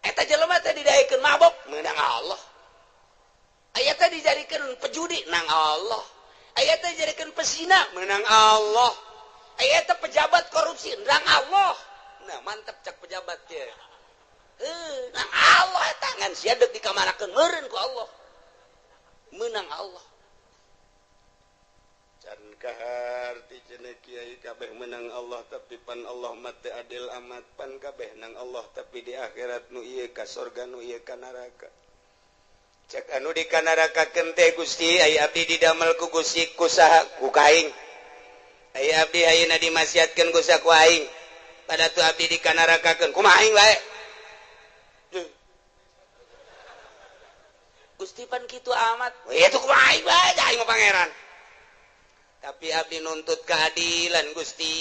eta jelema teh didaekeun mabok menang Allah aya teh dijadikeun pejudi menang Allah aya teh dijadikeun pesina menang Allah aya teh pejabat korupsi menang Allah nah mantep cak pejabat teh menang Allah eta ngan sia deuk dikamanakeun meureun ku Allah menang Allah can kahar ti cenah kiai kabeh menang Allah tapi pan Allah mah teu adil amat pan kabeh nang Allah tapi di akhirat nu ieu ka surga nu ieu ka neraka cek anu di ka nerakakeun teh Gusti ai abdi didamel ku Gusti ku saha ku kaing ai abdi ayeuna dimasiatkeun ku saha ku aing pada tu abdi di ka nerakakeun kumaha aing bae Gusti pan kitu amat itu kumaha aing bae aing mah pangeran tapi abdi nuntut keadilan Gusti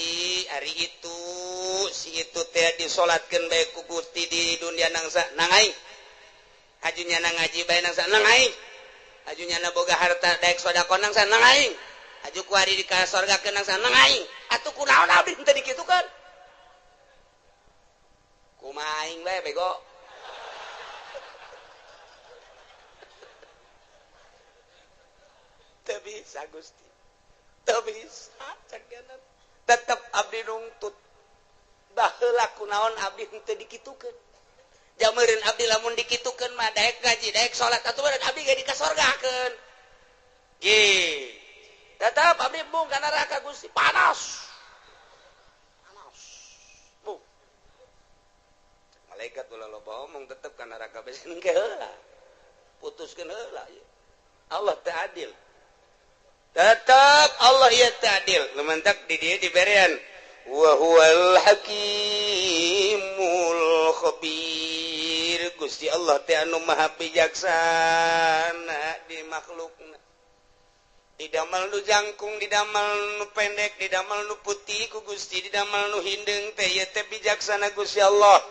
hari itu si itu teh disolatkeun bae ku Gusti di dunia nangsa nang aing ajunya nang ngaji bae nangsa nang aing ajunya na boga harta daek sedekah nangsa nang aing aju ku ari di ka surgakeun nangsa nang aing atuh kunaon abdi teu dikitukeun kumaha aing bae bego teu bisa Gusti teu bisa cakenan tetep abdi nuntut baheula kunaon abdi teu dikitukeun jameureun abdi lamun dikitukeun mah daek gaji daek salat atuh bae abdi ge di ka surgakeun ge tetep abdi bung ka neraka Gusti panas bung malaikat ulah loba omong tetep ka neraka besen ge heula putuskeun heula Allah teu adil tetap Allah ya ta'adil lumantak di dia diberian wa huwal hakimul khabir Gusti Allah teh anu maha bijaksana di makhlukna didamel nu jangkung didamel nu pendek didamel nu putih ku Gusti didamel nu hindeng teh ieu teh bijaksana Gusti Allah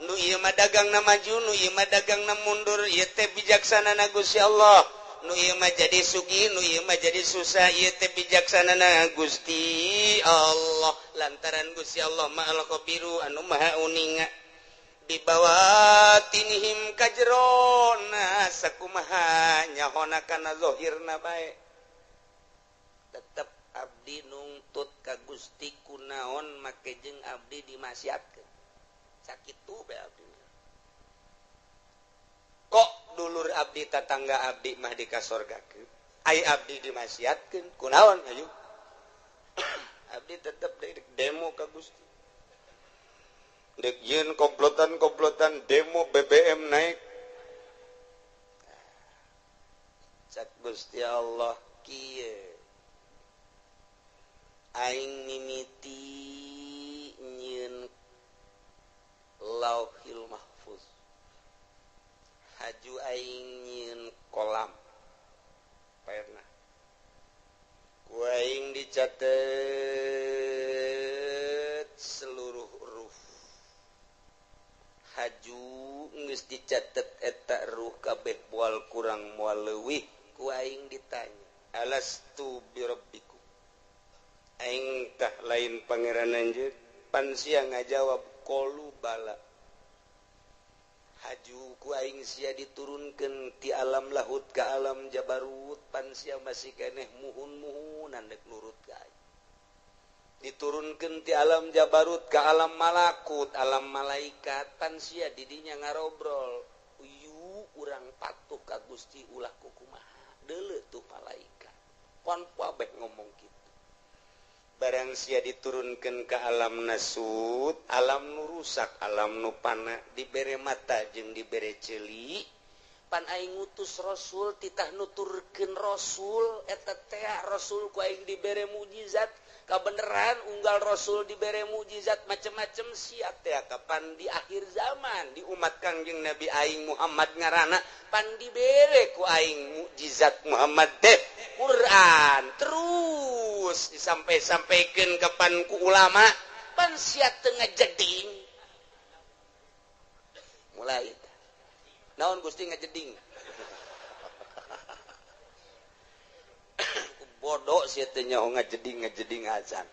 nu ieu mah dagangna maju nu ieu mah dagangna mundur ieu teh bijaksana na Gusti Allah nu ieu mah jadi sugih nu ieu mah jadi susah ieu teh bijaksanana Gusti Allah lantaran Gusti Allah ma'al khabiru anu maha uninga bibawatinihim kajrona sakumaha nyahona kana zahirna bae tetep abdi nungtut ka Gusti kunaon make jeung abdi dimasiatkeun sakitu bae abdi kok dulur abdi tetangga abdi mah di ka surgakeun ai abdi dimasiatkeun kunaon ayu abdi tetep demo ka Gusti dek ieun komplotan demo BBM naik cak Gusti Allah kieu aing mimiti nyieun lauhil mahfuz haju aing nyieun kolam pernah dicatat seluruh ruh haju geus dicatat eta ruh kabeh moal kurang moal leuwih ku aing ditanya alastu birabbikum aing tah lain pangeran anjeun pan sia ngajawab qalu bala haju ku aing sia diturunkeun ti alam lahut ka alam jabarut pan sia masih keneh muhun-muhunan dek nurut ka aing diturunkeun ti alam jabarut ka alam malakut alam malaikat pan sia didinya ngarobrol uyu urang patuh ka Gusti ulah kumaha deuleu tuh malaikat pon kabeh ngomong kitu barang sia diturunkeun ka alam nasut alam nu rusak alam nu pana dibere mata jeung dibere ceuli pan aing ngutus rasul titah nuturkeun rasul eta teh rasul ku aing dibere mukjizat kabeneran unggal rasul dibere mukjizat macem-macem sia teh kapan di akhir zaman di umat Kangjeng Nabi aing Muhammad ngaranna pan dibere ku aing mukjizat Muhammad teh Quran terus disampai-sampaikan kapan ku ulama pan sia teu ngajeding mulai naon Gusti ngajeding bodoh sia teh nyaho ngajeding azan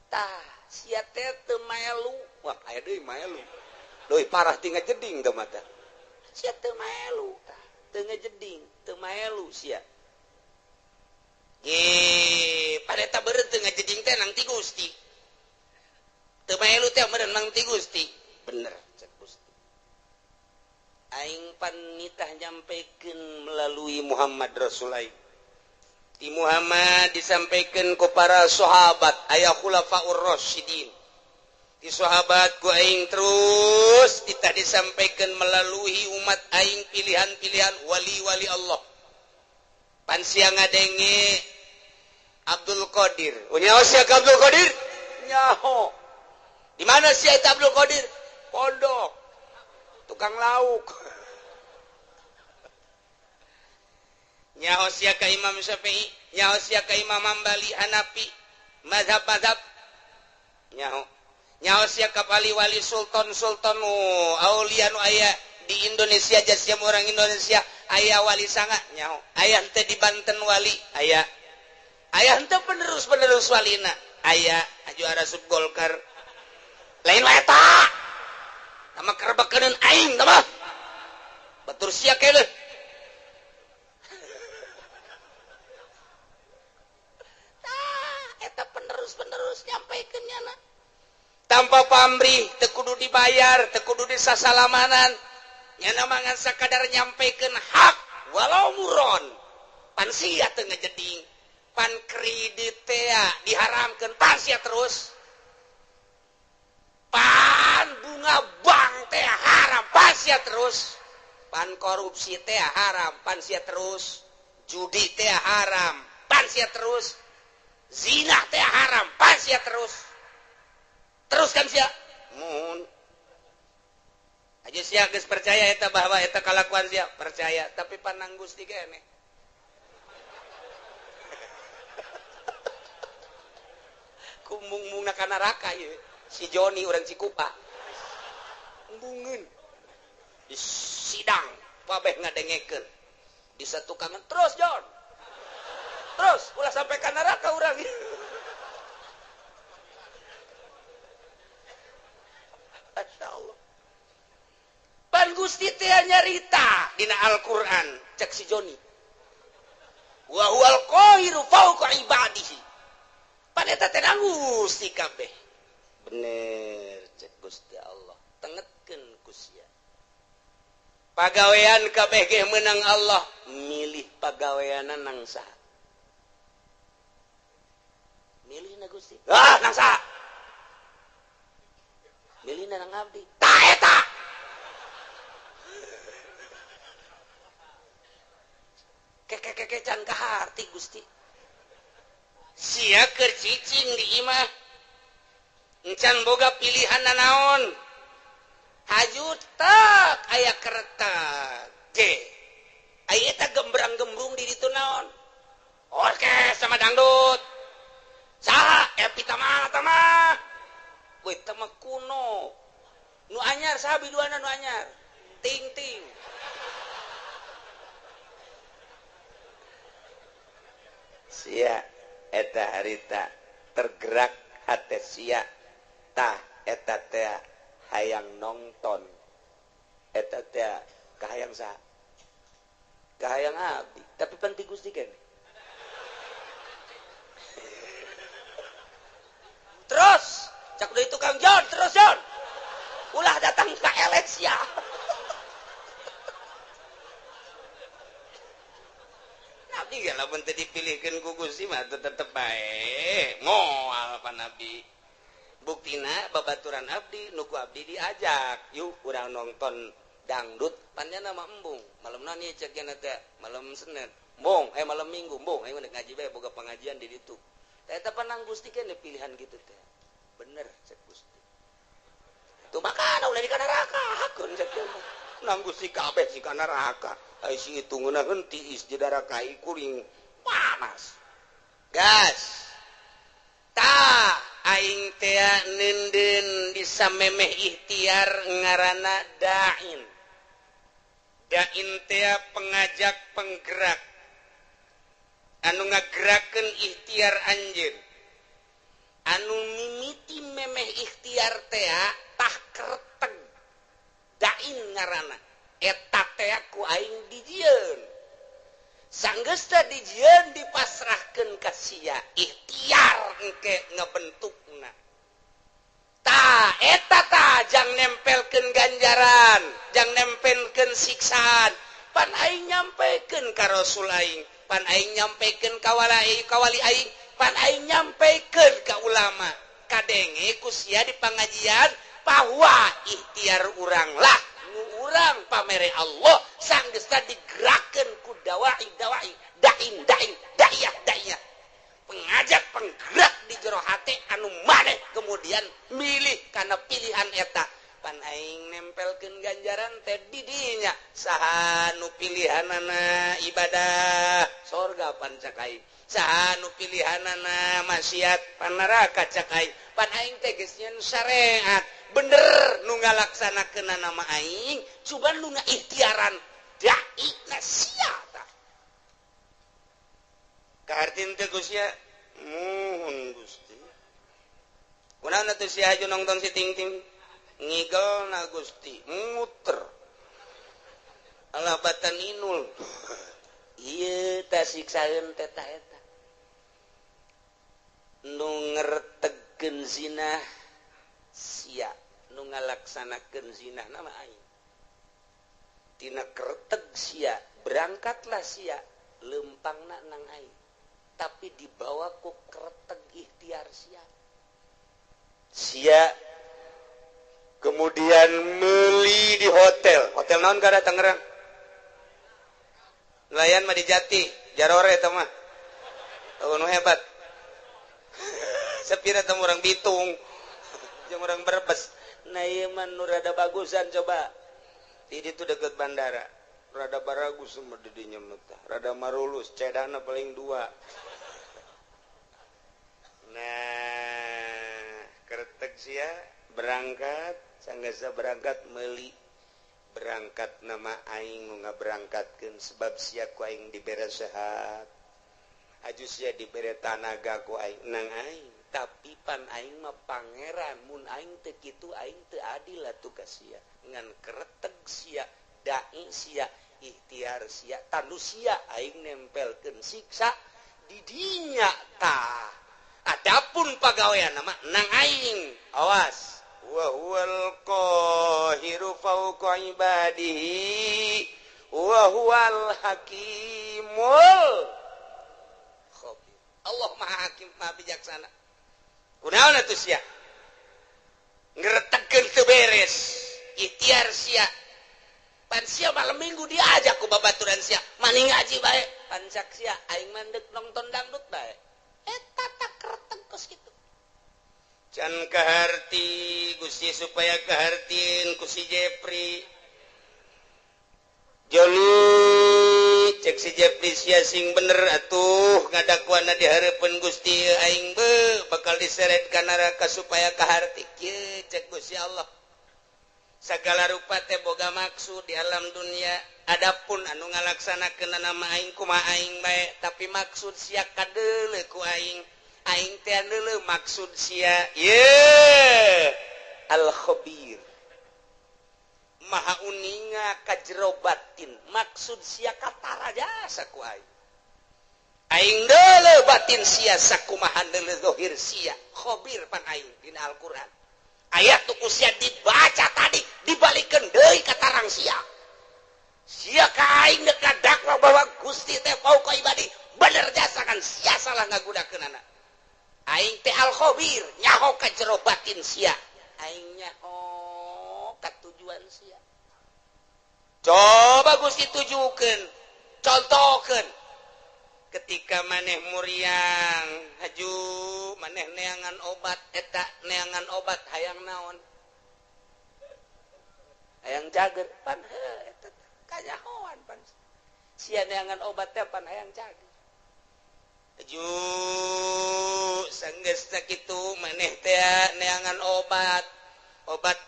tah sia teh teu melu wah aya deui melu leuwih parah ti ngajeding teh mata sia teu melu tah teu ngajeding teu melu sia pada eta beureut teu ngajeding teh nang ti Gusti teu melu teh meureun nang ti Gusti bener cek Gusti aing pan nitah nyampikeun melalui Muhammad Rasul aing di Muhammad disampaikan ku para sahabat aya khulafaur rasyidin di sahabat ku aing terus kita disampaikan melalui umat aing pilihan-pilihan wali-wali Allah pan sia ngadenge Abdul Qadir nyaho sia Abdul Qadir nyaho di mana sia eta Abdul Qadir pondok tukang lauk nyaho sia ka Imam Syafi'i nyaho sia ka Imam Hambali Hanafi mazhab-mazhab nyaho sia ka wali-wali sultan-sultan aulia nu aya di Indonesia jas orang Indonesia aya wali sanga nyaho aya henteu di Banten wali aya henteu penerus walina aya juara sub Golkar lain wae eta sama kerebekeun aing mah batur sia keleh penerus nyampaikeun nyana tanpa pamrih teu kudu dibayar teu kudu disasalamanan nyana mangan sakadar nyampaikeun hak walau muron pan sia teu ngajeding pan kredit teh diharamkeun pan sia terus pan bunga bank teh haram pan sia terus pan korupsi teh haram pan sia terus judi teh haram pan sia terus zina teh haram pan sia terus kan sia mun aja sia geus percaya eta bahwa eta kalakuan sia percaya tapi panang Gusti keneh kumbung-mungna ka neraka ieu si Joni urang Cikupa embungeun di sidang pabeh ngadengekeun di satu kangen terus Jon terus ulah sampai ke neraka urang Masya Allah pan Gusti teh nyarita dina Al-Qur'an cek si Joni wa huwal qahiru fawqa ibadihi pan eta teh Gusti kabeh bener cek Gusti Allah tengetkeun ku sia pagawean kabeh ge meunang Allah milih pagaweana nang saha milih na Gusti nang saha milih na nang abdi tah eta keke can kaharti Gusti sia keur cicing di imah encan boga pilihan naon hajut tak aya keretak ge aya eta gembrang-gembrung di ditu naon orkes sama dangdut mah kuno nu anyar saha biduana nu anyar ting ting sia eta harita tergerak hate sia tah eta teh hayang nonton eta teh kahayang saha kahayang abdi tapi penting Gusti kan terus cak deui tukang John terus John ulah datang ke Alexia nabi kan lamun teu dipilihkeun ku Gusti mah tetep bae moal pan nabi buktina babaturan abdi nuku abdi diajak yuk urang nonton dangdut panjana mah embung malemna nih cek teh malam Senin embung malam Minggu embung aing mah ngaji bae boga pengajian di ditu eta panang Gusti kan pilihan gitu teh bener cek Gusti tuh makana ulah di neraka hakun cek nang Gusti kabeh si kana neraka ai si hitungna henti is di neraka kuring panas gas ta aing teh nenden bisa memeh ikhtiar ngaranna dain teh pengajak penggerak anu ngagerakeun ikhtiar anjeun anu mimiti memeh ikhtiar teh tah kereteg dain ngaranna eta teh ku aing dijieun sanggeus teh dijieun dipasrahkeun ka sia ikhtiar engke ngabentukna tah eta tah jang nempelkeun ganjaran jang nempelkeun siksaan pan aing nyampekeun ka Rasul aing pan aing nyampekeun ka kawali aing pan aing nyampekeun ka ulama kadenge ku sia di pangajian bahwa ikhtiar urang lah nu urang pamere Allah sanggeus digerakkeun ku dai daiyah pengajak penggerak di jero hate anu maneh kemudian milih kana pilihan eta pan aing nempelkeun ganjaran teh di dinya saha nu pilihanana ibadah sorga pan cak aing saha nu pilihanana maksiat pan neraka cak aing pan aing teh geus nyen syariat bener nu ngalaksanakeun nama aing cuman nu ikhtiaran dai na sia tah kahartin teh Gusti muhun Gusti kunaon atuh sia aju nongton si ting ting ngigelna Gusti muter alabatan inul ieu tah siksaeun teh tah eta nu ngertegeun zina sia nu ngalaksanakeun zina nama aing tina kereteg sia berangkatlah sia lempangna nang aing tapi dibawa ku kereteg ikhtiar sia kemudian meuli di hotel naon kada Tangerang nelayan mah di Jati Jarore eta mah nu hebat sapira teh urang Bitung jeung urang Brebes nah ieu mah nu rada bagusan coba di ditu deket bandara rada baragus mah di dinya mah rada marulus cedana paling 2 nah kereteg sia berangkat sanggeus berangkat meuli berangkat nama aing nu ngaberangkatkeun sebab sia ku aing dibere sehat aju sia dibere tanaga ku aing nang aing tapi pan aing mah pangeran mun aing teu kitu aing teu adil atuh ka sia ngan kereteg sia dai sia ikhtiar sia tanu sia aing nempelkeun siksa di dinya tah adapun pagawean nama nang aing awas wa huwal qahiru fawqa ibadihi wa huwal hakimul khabir Allah maha hakim maha bijaksana kunaon atuh sia ngretegkeun teu beres ikhtiar sia pan sia malam minggu diajak ku babaturan sia mani ngaji bae pan cak sia aing mandek nonton dangdut bae eta tak kereteg kos kitu can kaharti Gusti supaya kahartiin ku si Jepri Joli cek si Jepri sia sing bener atuh ngadakuana di hareupeun Gusti aing bakal diseret ka neraka supaya kaharti kieu cek Gusti Allah sagala rupa teh boga maksud di alam dunia adapun anu ngalaksanakeun nama aing kumaha aing bae tapi maksud sia kadeuleu ku aing teh deuleu maksud sia al khabir maha uninga ka jero batin maksud sia katara jasa ku aing deuleu batin sia sakumaha deuleu zahir sia khabir pan aing dina Al-Qur'an ayat tuku sia dibaca tadi dibalikeun deui ka tarang sia ka aing deuk dakwa bahwa Gusti teh fauqa ibadi bener jasa kan sia salah ngagudakeunana aing teh al khabir nyaho ka jero batin sia aing nyaho ka tujuan sia coba Gusti tujukeun contohkeun ketika maneh muriang haju maneh neangan obat eta neangan obat hayang naon hayang cager pan eta kanyahoan pan sia neangan obat teh pan hayang cager haju sanggeus sakitu maneh teh neangan obat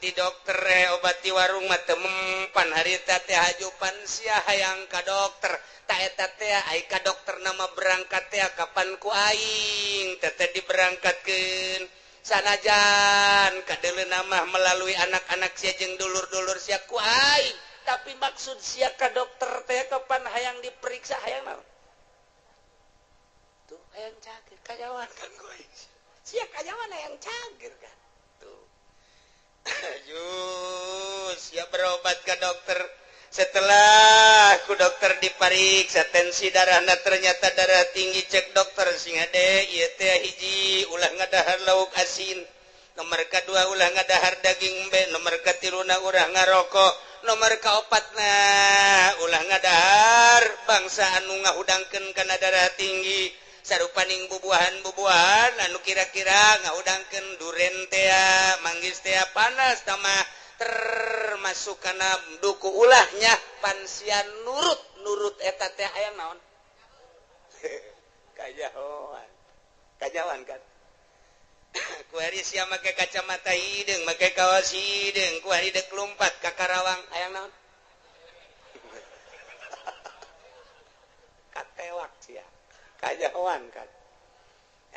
di dokter obat di warung mah teu mempan harita teh hajupan sia hayang ka dokter ta eta teh ai ka dokter nama berangkat teh kapan ku aing teh diberangkatkeun sanajan kadeuleuna mah melalui anak-anak sia jeung dulur-dulur sia ku aing tapi maksud sia ka dokter teh kapan hayang diperiksa hayang naon tuh hayang cager kajawan kan ku aing sia kajawan hayang cager kan siap berobat ke dokter setelah ku dokter dipariksa tensi darahna ternyata darah tinggi cek dokter sing ade ieu teh hiji ulah ngadahar lauk asin nomor kadua ulah ngadahar daging embe nomor katiluna ulah ngarokok nomor kaopatna ulah ngadahar bangsa anu ngahudangkeun kana darah tinggi sarupaning bubuahan anu kira-kira ngaudangkeun duren teh manggis teh panas tamah termasuk kana duku ulahnya pansian nurut eta teh aya naon kajawan kan kuari sia make kacamata hideung make kaos hideung kuari deuk lompat ka Karawang aya naon katewak sia kajawan kan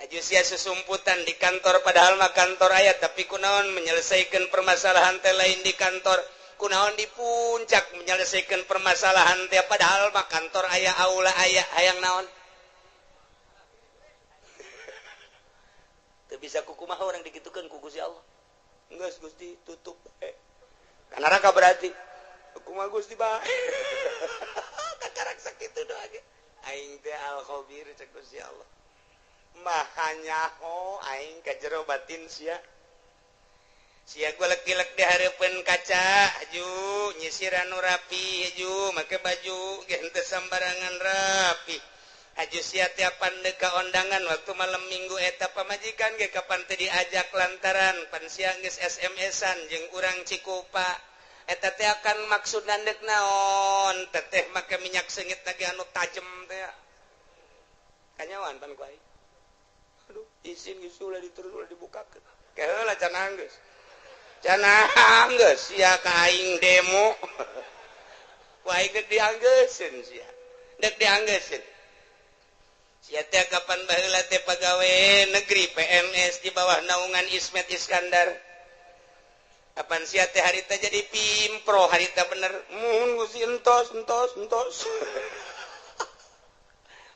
aju sia susumputan di kantor padahal mah kantor aya tapi kunaon menyelesaikan permasalahan teh lain di kantor kunaon di puncak menyelesaikan permasalahan teh padahal mah kantor aya aula aya hayang naon teu bisa kukumaha urang digitukeun ku Gusti Allah geus Gusti tutup bae ka neraka berarti kumaha Gusti bae kacarak sakitu doa ge aing teh al khabir cek Gusti Allah mahanyaho aing ka jero batin sia gua lek-lek di hareupeun kaca aju nyisir anu rapi aju make baju ge henteu sambarangan rapi aju sia tiapan deuk ka ondangan waktu malam minggu eta pamajikan ge kapan teu diajak lantaran pan sia geus SMS-an jeung urang Cikupa eta teh akan maksud nandeuk naon teteh make minyak seungit lagi anu tajem teh kanyawan pan ku aing aduh izin geus ulah diterus ulah dibukakeun keheula can anggeus sia ka aing demo ku aing geus dianggeuskeun sia deuk dianggeuskeun sia teh kapan baheula teh pagawe negeri PNS di bawah naungan Ismet Iskandar kapan sia teh harita jadi pimpro harita bener mun Gusti entos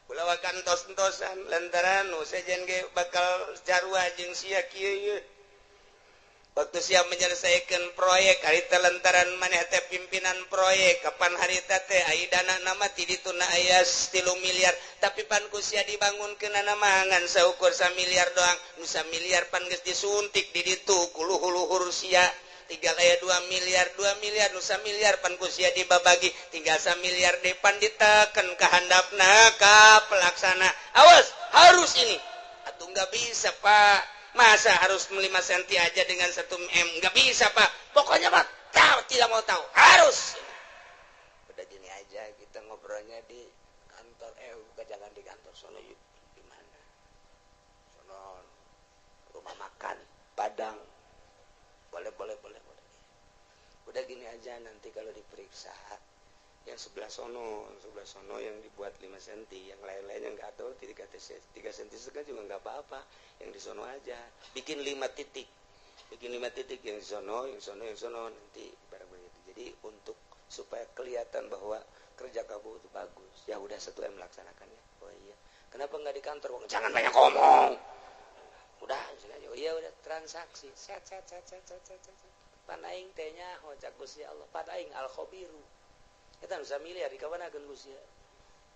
ulah kantos-entosan lantaran nu sejen ge bakal jarua jeung sia kieu waktu sia menyelesaikan proyek harita lantaran maneh teh pimpinan proyek kapan harita teh ai dana nama ti dituna aya 3 miliar tapi pan ku sia dibangunkeun mah ngan saukur 1 miliar doang nu 1 miliar pan geus disuntik di ditu ku luhur-luhur sia tinggal aya 2 miliar nu 1 miliar pan ku sia dibabagi tinggal 1 miliar depan diteken ka handapna ka pelaksana awas harus ini atuh enggak bisa Pak masa harus 5 senti aja dengan 1 M enggak bisa Pak pokoknya Pak tahu tidak mau tahu harus udah gini aja kita ngobrolnya di kantor, jangan di kantor, sono yuk. Di mana? Sono rumah makan Padang. Boleh. Udah gini aja, nanti kalau diperiksa yang sebelah sono yang dibuat 5 cm, yang lain-lainnya nggak tahu 3 cm setengah juga nggak apa-apa, yang di sono aja bikin 5 titik yang di sono nanti barang begitu. Jadi untuk supaya kelihatan bahwa kerja kamu itu bagus, ya udah setelah melaksanakannya. Oh iya, kenapa nggak di kantor? Jangan banyak ngomong, udah oh iya udah transaksi set pan aing teh nya hojak Gusti Allah, pan aing al khabiru. Kita bisa miliar di kapan akan Gusti ya?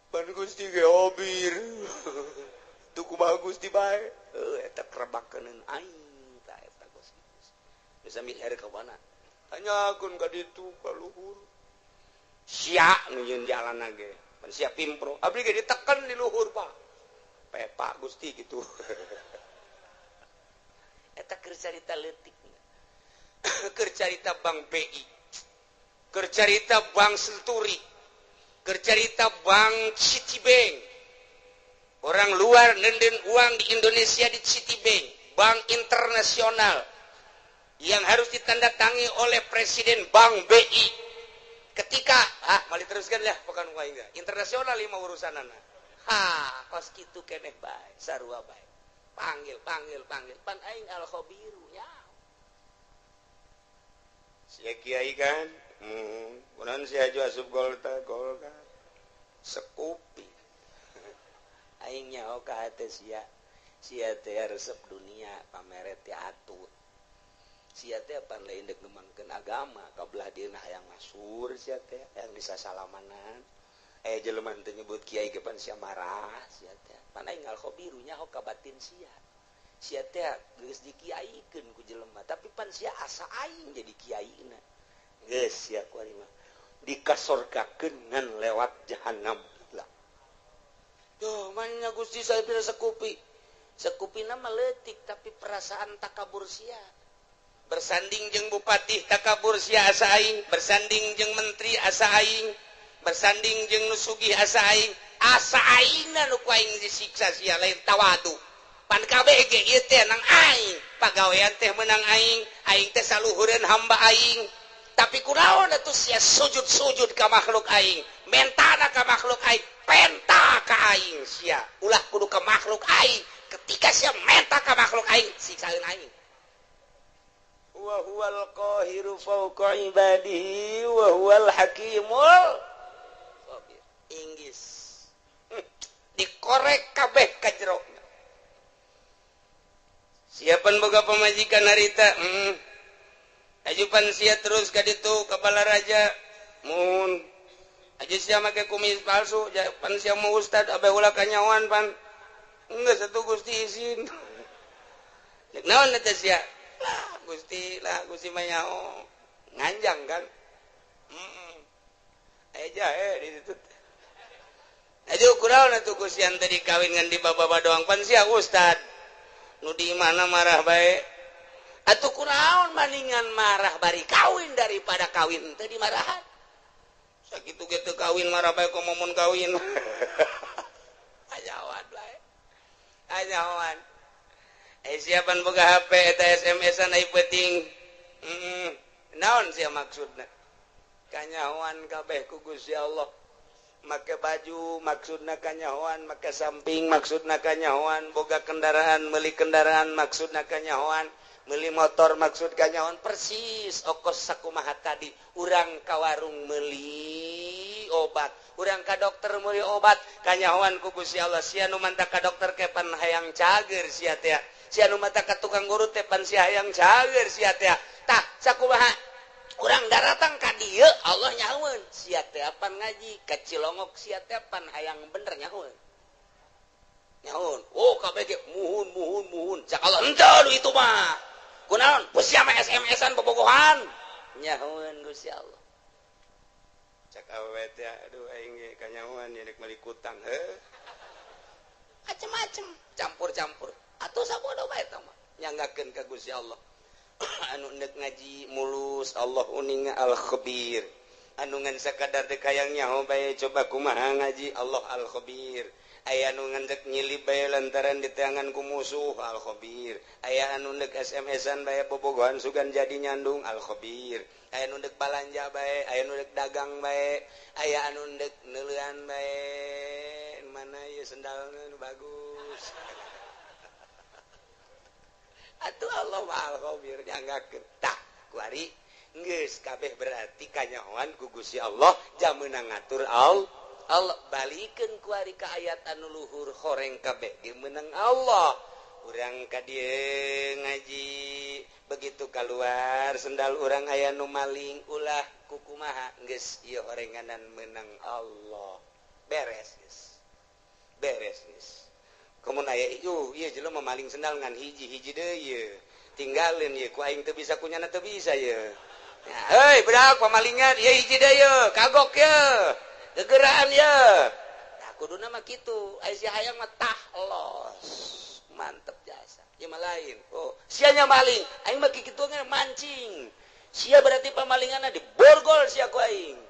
Pan Gusti ge obir. Tuku bagus di bae. Eta kerebakeun aing ta eta Gusti. Bisa miliar ka mana? Tanyakeun ka ditu ka luhur. Sia nu yeun jalanna ge. Pan sia pimpro. Abdi ge diteken di luhur, Pak. Pepa Gusti gitu. Eta keur carita leutik. Keur carita Bank BI. Keur carita Bank Senturi, keur carita Bank Citibank. Orang luar nenden uang di Indonesia di Citibank, bank internasional yang harus ditandatangi oleh Presiden Bank BI. Ketika mali teruskan lah pekan wae enggak. Internasional 5 urusanana. Kos kitu keneh bae, sarua bae. Panggil. Pan aing al khabiru ya. Sia kiai kan kunaon si Haji asup golka sekupi aing nyaho ka hate sia teh resep dunia pamere teh atut sia teh pan lain dek ngembangkeun agama kabelah dieuna hayang masur sia teh hayang disasalaman jelema teh nyebut kiai ge pan sia marah sia teh pan aing al khabiru nyaho ka batin sia teh geus dikiaikeun ku jelema tapi pan sia asa aing jadi kiaina geus sia ku ari mah dikasorgakeun ngan lewat jahanam lah. Tuh manya Gusti saya pilih sekupina meletik tapi perasaan takabur sia bersanding jeung bupati takabur sia asa aing bersanding jeung menteri asa aing bersanding jeung nu sugih asa aingna nu ku aing disiksa sia lain tawadu pan kabeh ge ieu teh nang aing pagawean teh meunang aing teh saluhureun hamba aing tapi kunaon atuh sia sujud ka makhluk aing mentana ka makhluk aing penta ka aing sia ulah kudu ka makhluk aing ketika sia menta ka makhluk aing siksaeun aing wa huwal qahiru fawqa ibadihi wa huwal hakimul khabir inggis dikorek kabeh ka jero siapan boga pamajikan harita ajupan sia terus ka ditu ka balaraja mun aju sia make kumis palsu pan sia mau ustad abe ulah kanyawan pan geus atuh Gusti izin nek naon eta sia Gusti mah nyaho nganjang kan jahe di situ aju kunaon atuh Gusti ante dikawin ngan di baba doang pan sia ustad nu di mana marah bae atuh kunaon maningan marah bari kawin daripada kawin teh dimarahan sakitu ge teu kawin marah bae komo mun kawin ajawan bae ajawan siapan boga HP eta SMS-an ai penting naon sia maksudna kanyahoan kabeh ku Gusti Allah make baju maksudna kanyahoan make samping maksudna kanyahoan boga kendaraan meuli kendaraan maksudna kanyahoan meuli motor maksud kanyahoan persis okos sakumaha tadi urang ka warung meuli obat urang ka dokter meuli obat kanyahoan ku Gusti Allah sia nu manta ka dokter ke pan hayang cager sia teh sia nu manta ka tukang guru teh pan sia hayang cager sia teh tah sakumaha urang daratang ka dieu Allah nyahoeun sia teh pan ngaji ka Cilongok sia teh pan hayang bener nyahoeun oh kabeh ge muhun cak Allah henteu itu mah kunaon sia mah SMS-an bobogohan nyahoeun Gusti Allah cak awewe teh aduh aing ge kanyahoan nya meuli kutang macem-macem campur-campur atuh sabodo bae eta mah nyanggakeun ka Gusti Allah anu neuk ngaji mulus Allah uning al khabir anungan sakadar teh hayang nyaho bae coba kumaha ngaji Allah al-khabir aya anu ngandek nyilip bae lantaran diteangan ku musuh al-khabir aya anu ndek SMS-an bae bobogohan sugan jadi nyandung al-khabir aya anu ndek balanja bae aya anu ndek dagang bae aya anu ndek neuleuan bae mana ieu sendalna nu bagus atuh Allah al-khabir nyanggakeun tah kuari geus kabeh berarti kanyahoan ku Gusti Allah jameunang ngatur Allah balikeun kuari ka ayat anu luhur horeng kabeh ge meunang Allah urang ka dieu ngaji begitu keluar sendal urang aya nu maling ulah kukumaha geus ieu horenganan meunang Allah beres geus komun aya ieu jelema maling sendal ngan hiji-hiji deui ieu tinggalin ieu ku aing teu bisa kunyana teu bisa ieu hei budak pamalingan ieu hiji deui ieu kagok ieu gegeraan ya nah kuduna mah kitu aya hayang mah tah los mantep jasa ieu mah lain oh sianya maling aing mah kitu ge mancing sia berarti pamalinganna diborgol sia ku aing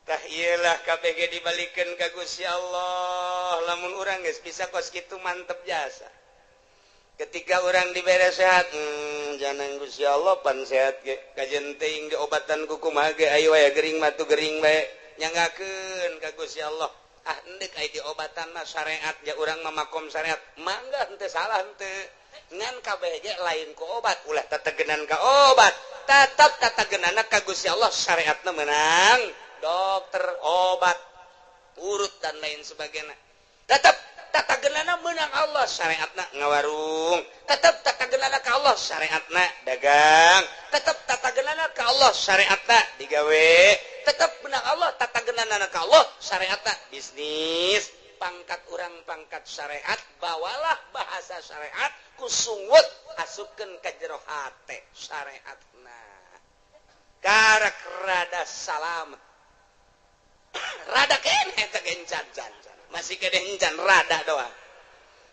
tah ieulah kabeh ge dibalikeun ka Gusti Allah lamun urang geus bisa kos kitu mantep jasa ketika orang dibere sehat jangan Gusti Allah pan sehat ge kajen teuing diobatan ku kumaha ge ayo aya gering mah tu gering bae nyanggakeun ka Gusti Allah ah endek aya diobatan mah syariat ja urang mah makom syariat mangga henteu salah henteu ngan kabeh ge lain ku obat ulah tatagenan ka obat tetep tatagenana ka Gusti Allah syariatna meunang dokter obat urut dan lain sebagainya tetep tatagenana meunang Allah syariatna ngawarung tetep tatagenana ka Allah syariatna dagang tetep tatagenana ka Allah syariatna digawe tetep meunang Allah tatagenana ka Allah syariatna bisnis pangkat urang pangkat syariat bawalah bahasa syariat kusunggut asupkeun ka jero hate syariatna karak rada salamet rada keneh teh gencan masih kede encan rada doang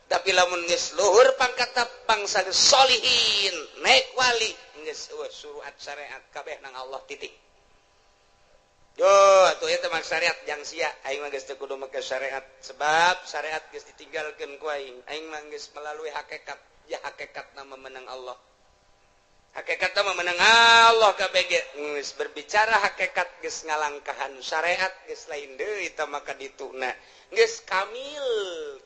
tapi lamun geus luhur pangkat bangsa solihin naik wali geus suruhat syariat kabeh nang Allah titik yo atuh eta mah syariat jang sia aing mah geus teu kudu make syariat sebab syariat geus ditinggalkeun ku aing mah geus melalui hakikat ya hakikatna memenang Allah hakikatna memenang Allah kabeh geus berbicara hakikat geus ngalangkahan syariat geus lain deui tah maka dituna geus kamil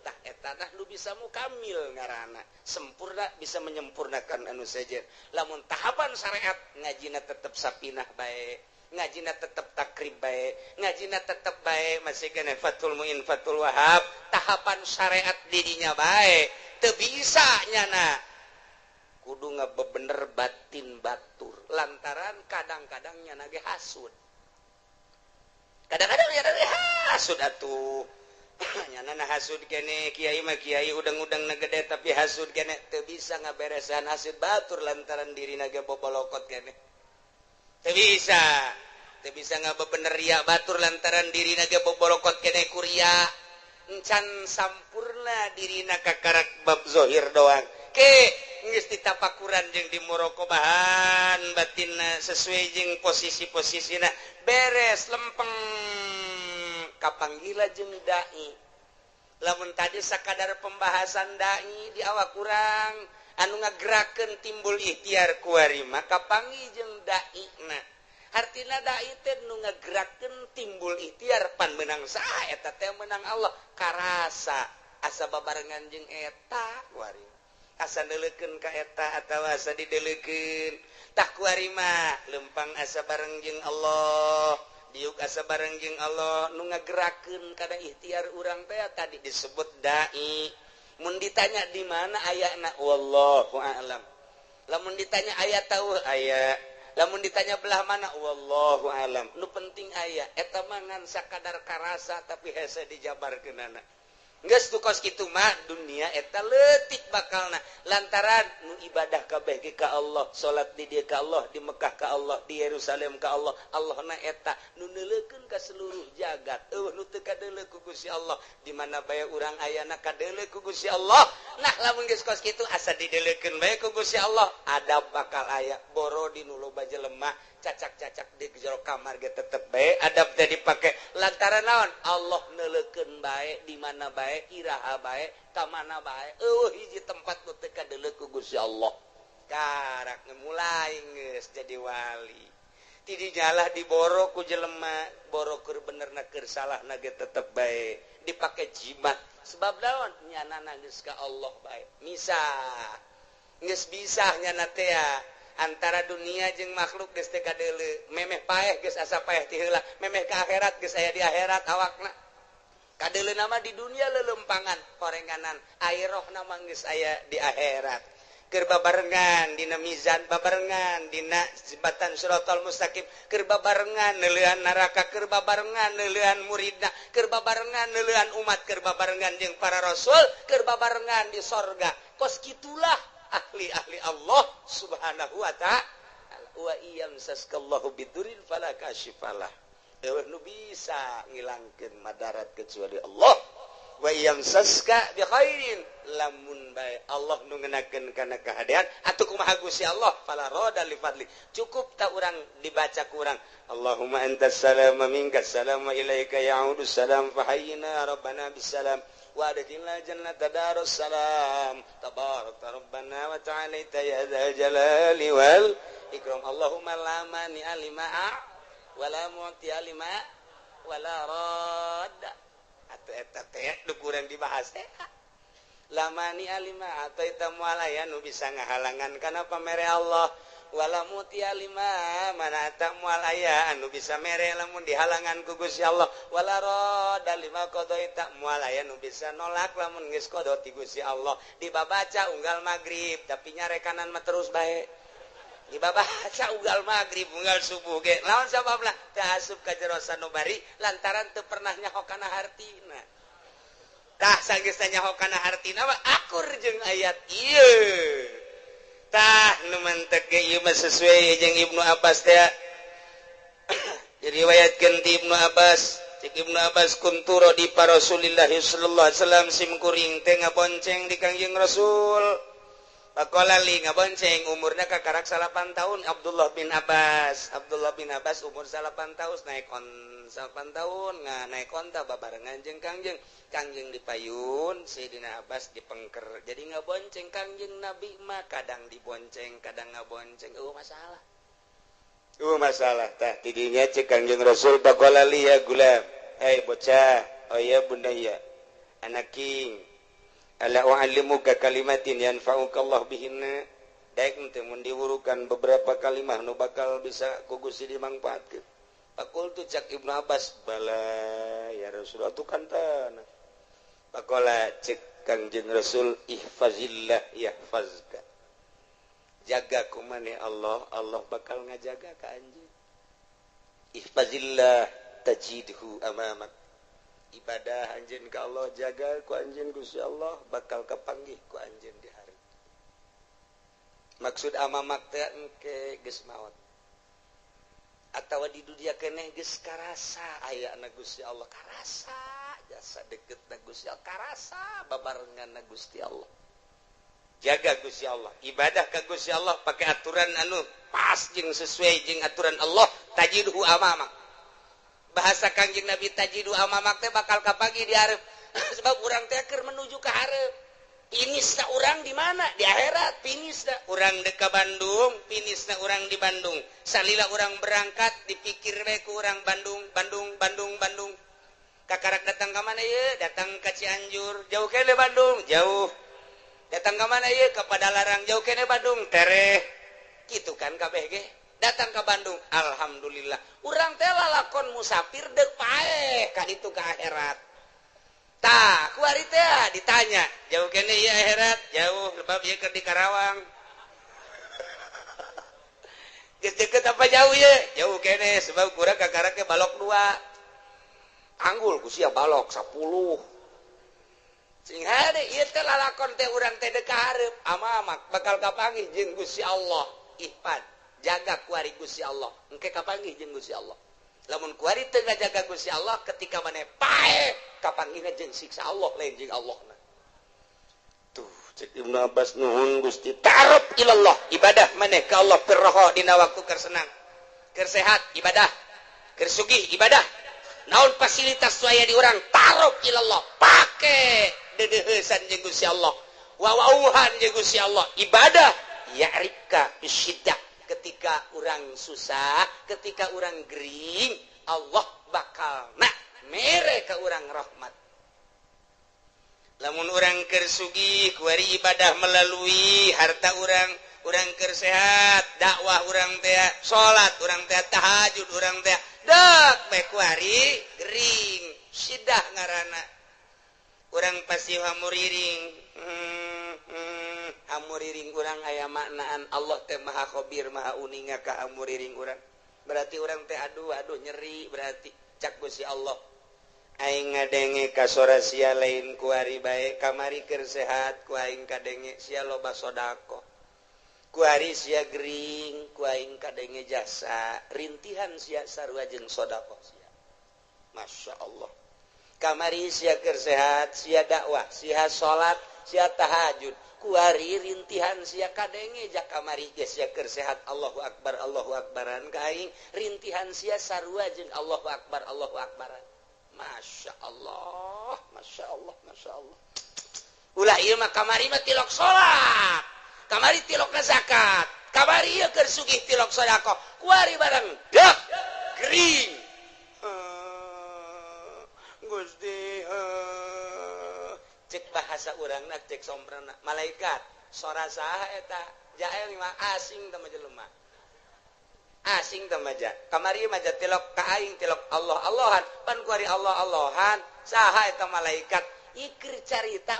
tah eta tah nu bisa mukamil ngaranna sempurna bisa menyempurnakan anu saja lamun tahapan syariat ngajina tetep sapinah bae ngajina tetep takrib bae ngajina tetep bae masih kana Fathul Muin Fathul Wahab tahapan syariat didinya bae teu bisa nyana kudu ngabebener batin batur lantaran kadang-kadang nyana ge hasud kadang-kadang nyana ge hasud atuh nyana hasud kene kiai mah kiai udang-udang na gede tapi hasud kene teu bisa ngaberesan hasud batur lantaran dirina ge bobolokot kene teu bisa ngabebener ria batur lantaran dirina ge bobolokot kene kuria encan sampurna dirina kakarak bab zahir doang ke geus ditapakuran jeung dimuraqabahan batinna sesuai jeung posisi-posisina beres lempeng kapanggila jeung dai lamun tadi sakadar pembahasan dai di awak kurang anu ngagerakeun timbul ikhtiar kuari maka panggih jeung dai na artina dai teh nu ngagerakeun timbul ikhtiar pan meunang saha eta teh meunang Allah karasa asa babarengan jeung eta kuari asa neuleukeun ka eta atawa asa dideuleukeun tah kuari mah lempang asa bareng jeung Allah diuk asa bareng jeung Allah nu ngagerakeun kada ikhtiar urang teh tadi disebut dai mun ditanya di mana ayana wallahu a'lam lamun ditanya aya tahu aya lamun ditanya belah mana wallahu a'lam nu penting aya eta mah ngan sakadar karasa tapi hese dijabarkeunana geus tu kos kitu mah dunia eta leutik bakalna lantaran nu ibadah kabeh ge ka Allah, salat di dieu ka Allah, di Mekah ka Allah, di Yerusalem ka Allah. Allahna eta nu neuleukeun ka seluruh jagat. Nu teu kadeuleu ku Gusti Allah, di mana bae urang ayana kadeuleu ku Gusti Allah. Nah lamun geus kos kitu asa dideuleukeun bae ku Gusti Allah, adab bakal aya. Boro di nu loba jelema cacak-cacak di jero kamar ge tetep bae, adab teh dipake lantaran naon? Allah neuleukeun bae di mana bae, iraha bae, ka mana bae. Hiji tempat nu teu kadeuleu ku Gusti Allah. Karak mulai geus jadi wali. Ti dijalah diboro ku jelema, boro keur benerna keur salahna ge tetep bae, dipake jimat. Sebab naon? Nyanana geus ka Allah bae. Misah. Geus bisa nyana teh antara dunia jeung makhluk geus teu kadeuleu. Memeh paeh geus asa paeh ti heula, memeh ka akhirat geus aya di akhirat awakna. Kadeuleu nama di dunia lelempangan korenganan, airohna mah geus aya di akhirat. Keur babarengan dina mizan, babarengan dina jembatan Shiratal Mustaqim, keur babarengan neuleuan neraka, keur babarengan neuleuan muridna, keur babarengan neuleuan umat, keur babarengan jeung para rasul, keur babarengan di sorga. Kos kitulah ahli-ahli Allah Subhanahu wa ta'ala. Wa iyam saskallahu bidurin fala kashifalah. Nu bisa ngilangkeun madarat kecuali Allah. Wa iyam saska bi khairin, lamun bae Allah nu ngeunakeun kana kahadean atuh kumaha Gusti Allah fala roda li fadli. Cukup ta urang dibaca ku urang Allahumma antas salam wa minkas salam wa ilaika ya'udu salam fa hayyina rabbana bisalam wa adkhilna jannata darus salam tabarakta rabbana wa ta'alaita ya dzal jalali wal ikram. Allahumma la mani alima wa la mu'ti alima wa la radda. Atau eta teh nu kurang dibahas teh lamani alima atau eta mualaya nu bisa ngahalangan kana pamere Allah, wala muti alima mana eta mualaya anu bisa mere lamun dihalangan ku Gusti Allah, wala rada lima qadaita mualaya nu bisa nolak lamun geus qada ti Gusti Allah. Dibabaca unggal magrib tapi nyarekanan mah terus bae, dibabaca unggal magrib unggal subuh ge lawan sababna teu asup ka jero sanubari lantaran teu pernah nyaho kana hartina. Tah sanggeus nyaho kana hartina mah akur jeung ayat ieu. Tah nu mantep ge ieu mah sesuai jeung Ibnu Abbas teh. Diriwayatkeun ti Ibnu Abbas, cek Ibnu Abbas kuntu radi Rasulillah sallallahu alaihi wasallam sim kuring teh ngabonceng di Kangjeng Rasul. Pakola li ngabonceng umurna kakarak 8 tahun Abdullah bin Abbas umur 8 tahun naik on 8 tahun naik onta babarengan jeung Kangjeng dipayun Sayyidina Abbas dipengker. Jadi ngabonceng Kangjeng Nabi mah kadang dibonceng kadang ngabonceng masalah tah tidinya cek Kangjeng Rasul pakola li ya gulam bocah oh ya bunda ya anak king ala u'allimuka kalimatin yanfa'uka Allah bihinna. Daek teh mun diwurukan beberapa kalimat nu bakal bisa ku Gusti dimangpaatkeun. Pakultu cak Ibnu Abbas bala ya Rasulullah tu kantana. Pakola cek Kangjeng Rasul ihfazillah yahfazka. Jaga ku maneh Allah, Allah bakal ngajaga ka anjeun. Ihfazillah tajidhu amamak. Ibadah anjeun ka Allah, jaga ku anjeun Gusti Allah bakal kapanggih ku anjeun di hari. Maksud amamak teh engke geus maot. Atawa di dunia keneh geus karasa ayana Gusti Allah, karasa jasa deketna Gusti Allah, karasa babarenganna Gusti Allah. Jaga Gusti Allah, ibadah ka Gusti Allah pake aturan anu pas jeung sesuai jeung aturan Allah, tajidhu amamak. Bahasa Kangjeng Nabi tajidu amamak teh bakal kapagi di hareup. Sebab urang teh keur menuju ka hareup. Finisna urang di mana? Di akhirat. Finisna urang dek ka Bandung, finisna urang di Bandung. Salila urang berangkat dipikir we ku urang Bandung. Kakarak datang ka mana ye? Datang ka Cianjur. Jauh kene Bandung, jauh. Datang ka mana ye? Ka Padalarang, jauh kene Bandung, tereh. Kitu kan kabeh ge. Datang ke Bandung, alhamdulillah. Urang teh lalakon musafir deuk paeh ka ditu ka akhirat. Tah, ku ari teh ditanya, jauh kene ieu akhirat, jauh lebab ieu keur di Karawang. Geus deukeut apa jauh ieu? Jauh kene sebab kurang kakarak ke balok 2. Anggul ku sia balok 10. sing hade ieu teh lalakon teh urang teh deuk ka hareup amamak bakal kapanggih jeung Gusti Allah ihfad jaga kuari Gusti Allah engke kapanggih jeung Gusti Allah lamun kuari teu ngajaga Gusti Allah ketika maneh pae kapanggihna jeung siksa Allah lain jeung Allahna tuh cek Ibnu Abbas nuhun Gusti ta'aruf ilallah ibadah maneh ka Allah pirroho dina waktu keur senang keur sehat ibadah keur sugih ibadah naon fasilitas saya di urang ta'aruf ilallah pake dedeuheusan jeung Gusti Allah wawauhan jeung Gusti Allah ibadah ya'rika bisyiddah ketika orang susah ketika orang gering Allah bakal mere ka urang rahmat lamun urang keur sugih kuari ibadah melalui harta urang keur sehat dakwah urang teh salat urang teh tahajud urang teh dak bae kuari gering sidah ngaranna urang pasti hamuriring hamuriring urang aya maknaan Allah teh maha khabir maha uninga ka hamuriring urang berarti urang teh aduh nyeri berarti cak Gusti Allah aing ngadenge ka sora sia lain ku ari bae kamari keur sehat ku aing kadenge sia loba sedekah ku ari sia gering ku aing kadenge jasa rintihan sia sarua jeung sedekah sia masyaallah kamari sia keur sehat sia dakwah sia salat sia tahajud kuari rintihan sia kadenge jak kamari geus sia keur sehat Allahu akbaran ka aing rintihan sia sarua jeung Allahu akbaran masyaallah ulah ieu mah kamari mah tilok salat kamari tilok zakat kamari ieu keur sugih tilok sedekah kuari barang dak gering Gusti cek bahasa urangna cek sombrana malaikat sora saha eta jael mah asing teh jelema asing teh maja kamari maja tilok ka aing tilok Allah-Allahan pan kuari Allah-Allahan saha eta malaikat ikir carita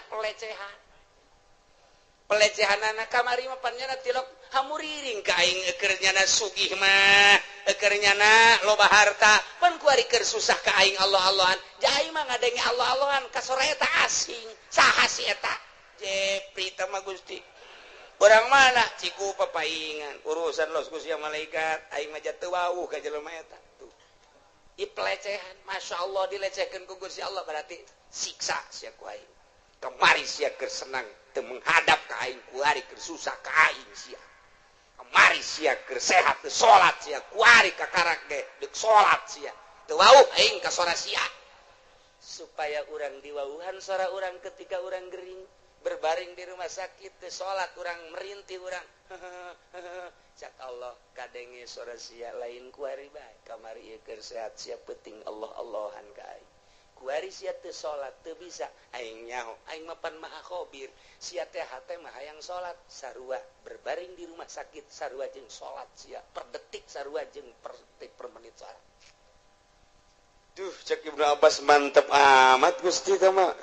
pelecehanana kamari mah pan nyana tilok hamuriring ka aing keur nyana sugih mah keur nyana loba harta pan kuari keur susah ka aing Allah-Allahan jai mah ngadenge Allah-Allahan ka sora eta asing saha si eta jepri teh mah Gusti urang mana ciku papaingan urusan los ku sia malaikat aing mah teu wauh ka jelema eta tuh ieu pelecehan masyaallah dilecehkeun ku Gusti Allah berarti siksa sia ku aing kamari sia keur senang teu menghadap ka aing kuari keur susah ka aing sia kamari sia keur sehat teu salat sia kuari ka karak ge deuk salat sia teu wauh aing ka sora sia supaya urang diwauhan sora urang ketika urang gering berbaring di rumah sakit teu salat urang merintih urang cak Allah kadenge sora sia lain kuari bae kamari ieu keur sehat sia penting Allah-Allahan ka aing kuari sia teu salat teu bisa aing nyaho aing mah pan maha khabir sia teh hate mah hayang salat sarua berbaring di rumah sakit sarua jeung salat sia per detik sarua jeung per detik per menit salat duh cek Ibnu Abbas mantep amat Gusti teh mah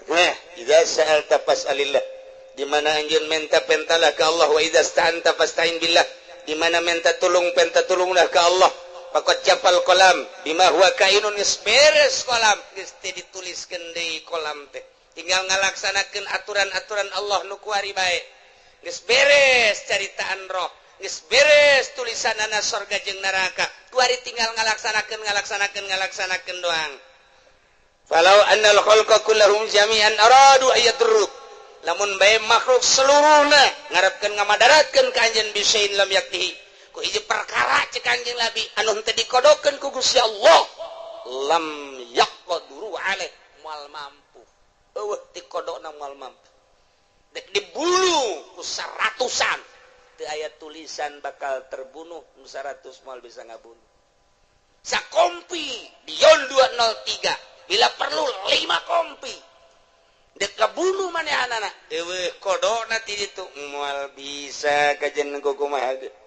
idza sa'alta fas'alillah di mana anjeun minta pentalah ka Allah wa idza sta'anta fasta'in billah di mana minta tulung penta tulunglah ka Allah faqad jafal qalam bima huwa kainun isberes qalam geus teh dituliskeun deui qalam teh tinggal ngalaksanakeun aturan-aturan Allah nu kuari bae geus beres caritaan roh geus beres tulisanana surga jeung neraka kuari tinggal ngalaksanakeun doang falau annal khalqa kullahum jami'an aradu ayatruk lamun bae makhluk seluruhna ngarepkeun ngamadaratkeun ka anjeun bisain lam yaktihi ku hiji perkara cek anjeun labi anu teu dikodokeun ku Gusti Allah lam yaqduru alaih moal mampu eueuh dikodokna moal mampu dek dibulu ku saratusan teu aya tulisan bakal terbunuh nu 100 moal bisa ngabunuh sakompi dion 203 bila perlu 5 kompi dek kabunuh manehanana eueuh kodona ti ditu moal bisa kajen kumaha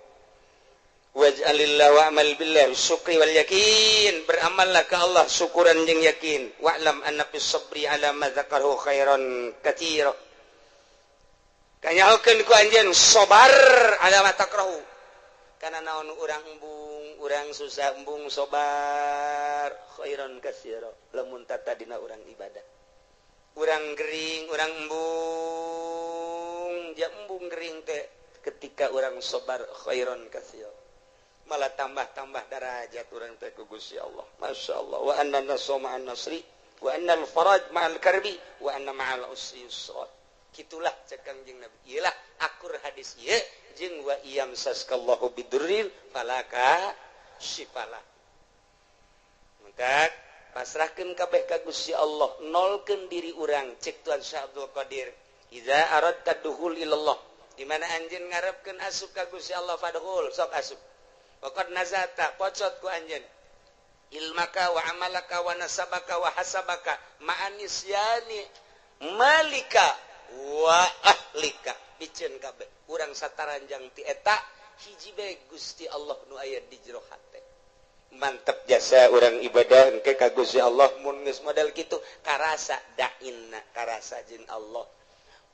waj'alillahu wa'mal billah syukri wal yakin beramallah ka Allah syukuran jeung yakin wa'lam anna fis sabri ala ma dzakarahu khairan katsira kanyahokeun ku anjeun sabar ala ma takrahu kana naon urang embung urang susah embung sabar khairan katsira lamun tata dina urang ibadah urang gering urang embung ja embung gering teh ketika urang sabar khairon katsir malah tambah-tambah darajat urang teh ku Gusti Allah masyaallah wa anna nasra ma'an nasri wa annal faraj ma'al karbi wa anna ma'al usri yusra kitulah cek Kangjeng Nabi iyalah akur hadis ieu jeung wa iyam saskallahu bidurril falaka syifalah maka pasrahkeun kabeh ka Gusti Allah nolkeun diri urang cek Tuhan Syah Abdul Qadir iza aradta duhul ilallah di mana anjeun ngarepkeun asup ka Gusti Allah fadhul sok asup waqad nazata pocot ku anjeun ilmaka wa amalaka wa nasabaka wa hasabaka ma'anisyani malika wa ahlika biceun kabeh urang sataranjang ti eta hiji bae Gusti Allah nu aya di jero hate mantep jasa orang ibadah engke ka Gusti Allah mun geus model kitu karasa dainna karasa jeung Allah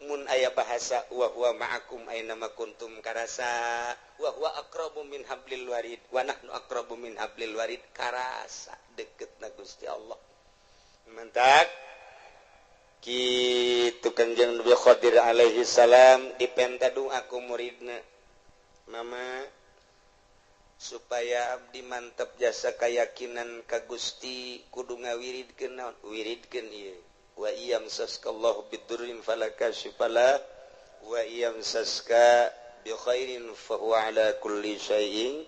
mun aya bahasa wa huwa ma'akum aina ma kuntum karasa wa huwa aqrabu min hablil warid wa nahnu aqrabu min hablil warid karasa deketna Gusti Allah mantap kitu Kanjeng Nabi Khadir alaihi salam dipenta doa ku muridna mama supaya abdi mantap jasa keyakinan ka Gusti kudu ngawiridkeun naon wiridkeun ieu wa iyam saskallahu bidurrin falaka syifala wa iyam saska bi khairin fa huwa ala kulli syai'in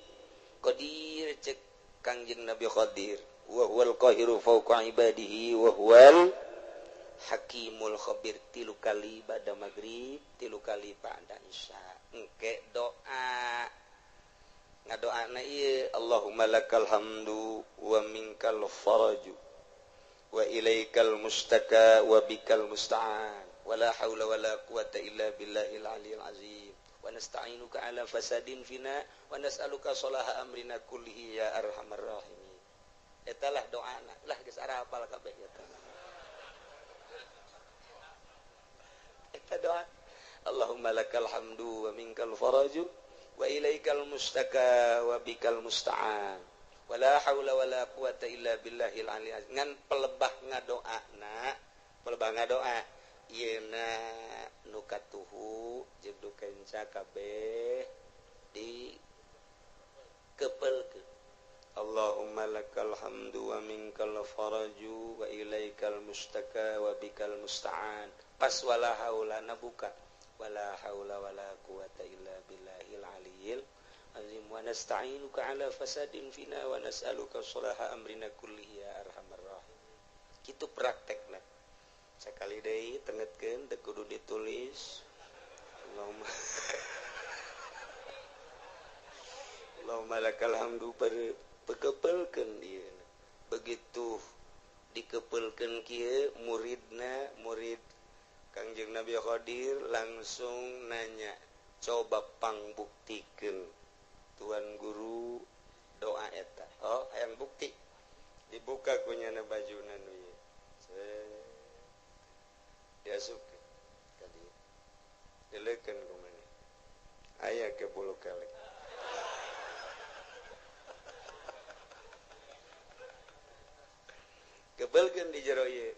qadir cek Kangjeng Nabi Khadir wa huwal qahiru fawqa ibadihi wa huwal hakimul khabir tilu kali ba'da maghrib tilu kali ba'da isya engke doa ngadoana ieu Allahumma lakal hamdu wa minkal faraju wa ilaikal mustaka wa bikal musta'an wa la haula wa la quwata illa billahil aliyil azim wa nasta'inuka ala fasadin fina wa nas'aluka salaha amrina kullihi ya arhamar rahimin eta lah doana lah geus ara hafal kabeh eta doa Allahumma lakal hamdu wa minkal faraju wa ilaikal mustaka wa bikal musta'an wa la haula wa la quwata illa billahil aliyil azim ngan pelebah ngadoa yeuna nu katuhu jeung nu kenca kabeh di kepelkeun Allahumma lakal hamdu wa minkal faraju wa ilaikal mustaka wa bikal musta'an pas wala haula nabuka wala haula wala quwata illa billahil aliyil azim wa nasta'inuka ala fasadin fina wa nas'aluka salaha amrina kullihi ya arhamar rahim kitu praktekna sakali deui tengetkeun teu kudu ditulis Allahumma lakal hamdu pekepelkeun ieu begitu dikepelkeun kieu muridna murid Kangjeng Nabi Khadir langsung nanya coba pangbuktikeun Tuan Guru doa eta oh hayang bukti dibuka kunyana bajuna nu ieu diasupkeun ka dieu dileukeun ku maneh aya ke 10 kali kebelkeun di jero ieu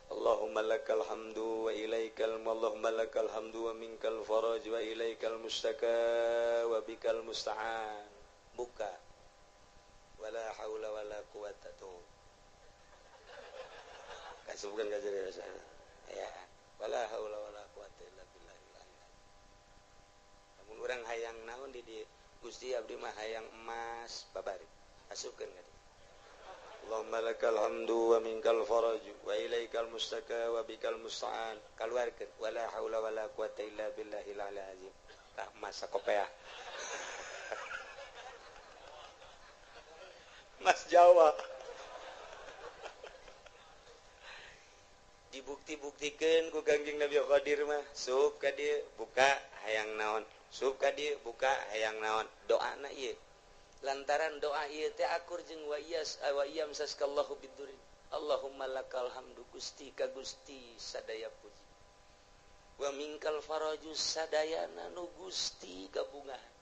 Allahumma lakal hamdu wa ilaikal Allahumma lakal hamdu wa minkal faraj wa ilaikal mustaka wa bikal musta'an buka wala haula wala quwata tuh kasubkeun ka jero sana ya wala haula wala quwata illa billahil aliyil lamun urang hayang naon di dieu Gusti abdi mah hayang emas babari asupkeun ka Allahumma lakal hamdu wa minkal faraju wa ilaikal mustaka wa bikal musta'an kaluarkeun wala haula wala quwata illa billahil aliyil azim tah mas sakopeah Mas Jawa dibukti-buktikeun ku Kangjeng Nabi Khadir mah sup ka dieu buka hayang naon sup ka dieu buka hayang naon doana ieu lantaran doa ieu teh akur jeung wa iyam saskallahu bidurrin Allahumma lakal hamdu Gusti ka Gusti sadaya puji wa minkal faraju sadayana nu Gusti kabungahan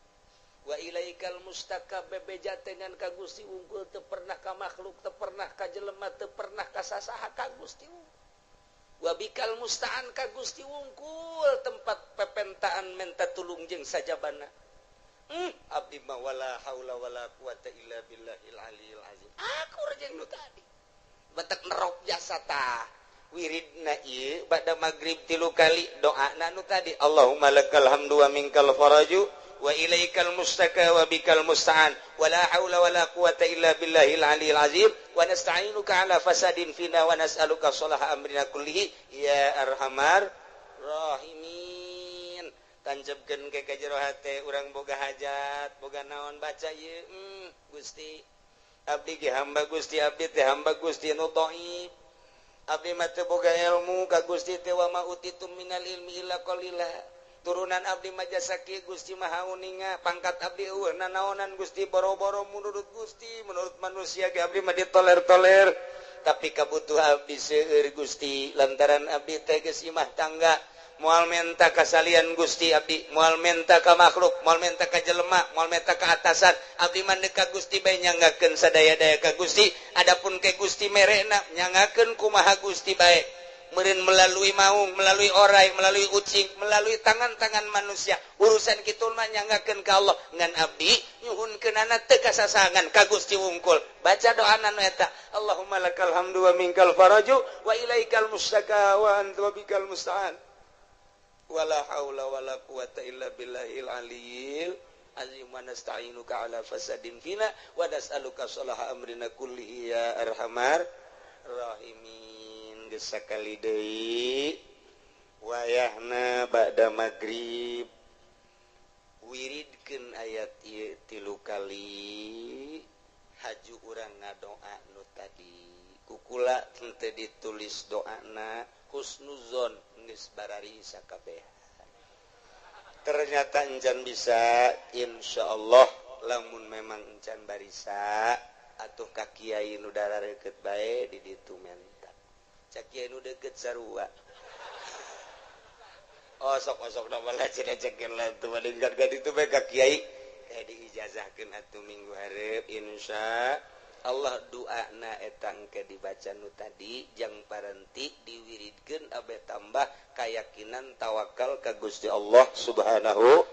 wa ilaikal mustaka bebeja dengan ka Gusti unggul teu pernah ka makhluk teu pernah ka jelema teu pernah ka sasaha ka Gusti unggul wa bikal musta'an ka Gusti unggul tempat pepentaan menta tulung jeung sajabana abdi mah wala haula wala quwata illa billahil aliyil azim aku rejeng nu tadi batak nerok jasa tah wiridna ieu bada magrib 3 kali doana nu tadi Allahumma lakal hamdu wa minkal faraju wa ilaikal mustaka wa bikal musta'an wala haula wala quwata illa billahil aliyil azim wa nasta'inuka ala fasadin fina wa nas'aluka sholaha amrina kullihi ya arhamar rahimin tanjebkeun ke ka jero hate urang boga hajat boga naon baca ieu Gusti abdi ge hamba Gusti abdi teh hamba Gusti nu dhaif abdi mah teu boga ilmu ka Gusti teh wa ma utitum minal ilmi illa qalila turunan abdi mah jasa kieu Gusti maha uninga pangkat abdi eueuh nanaonan Gusti boro-boro menurut Gusti menurut manusia ge abdi mah ditoler-toler tapi kabutuhan abdi seueur Gusti lantaran abdi teh geus imah tangga moal menta kasalian Gusti abdi moal menta ka makhluk moal menta ka jelema moal menta ka atasan abdi mah ka Gusti bae nyanggakeun sadaya-daya ka Gusti adapun ke Gusti merena nyanggakeun kumaha Gusti bae meureun melalui maung melalui orai melalui ucing melalui tangan-tangan manusia urusan kitu mah nyanggakeun ka Allah ngan abdi nyuhunkeunana teu kasasangan ka Gusti wungkul baca doana nu eta Allahumma lakal hamdu wa minkal faraju wa ilaikal mustaka wa anta bikal musta'an wala haula wala quwata illa billahil aliyil azim wa nasta'inuka ala fasadin fina wa nas'aluka sholaha amrina kullihi ya arhamar rahimin geus sakali deui wayahna ba'da magrib wiridkeun ayat ieu 3 kali haju urang ngadoa nu tadi kukula teu ditulis doana husnuzon geus barari sakabehan ternyata encan bisa insyaallah lamun memang encan barisa atuh ka kiai nu darareukeut bae di ditu menta cak kiai nu deukeut sarua sok da bala cenah-cenah lah teu maningkat ka ditu bae ka kiai kayak diijazahkeun atuh minggu hareup insya Allah doana eta engke dibaca nu tadi jang paranti diwiridkeun abe tambah keyakinan tawakal ka Gusti Allah Subhanahu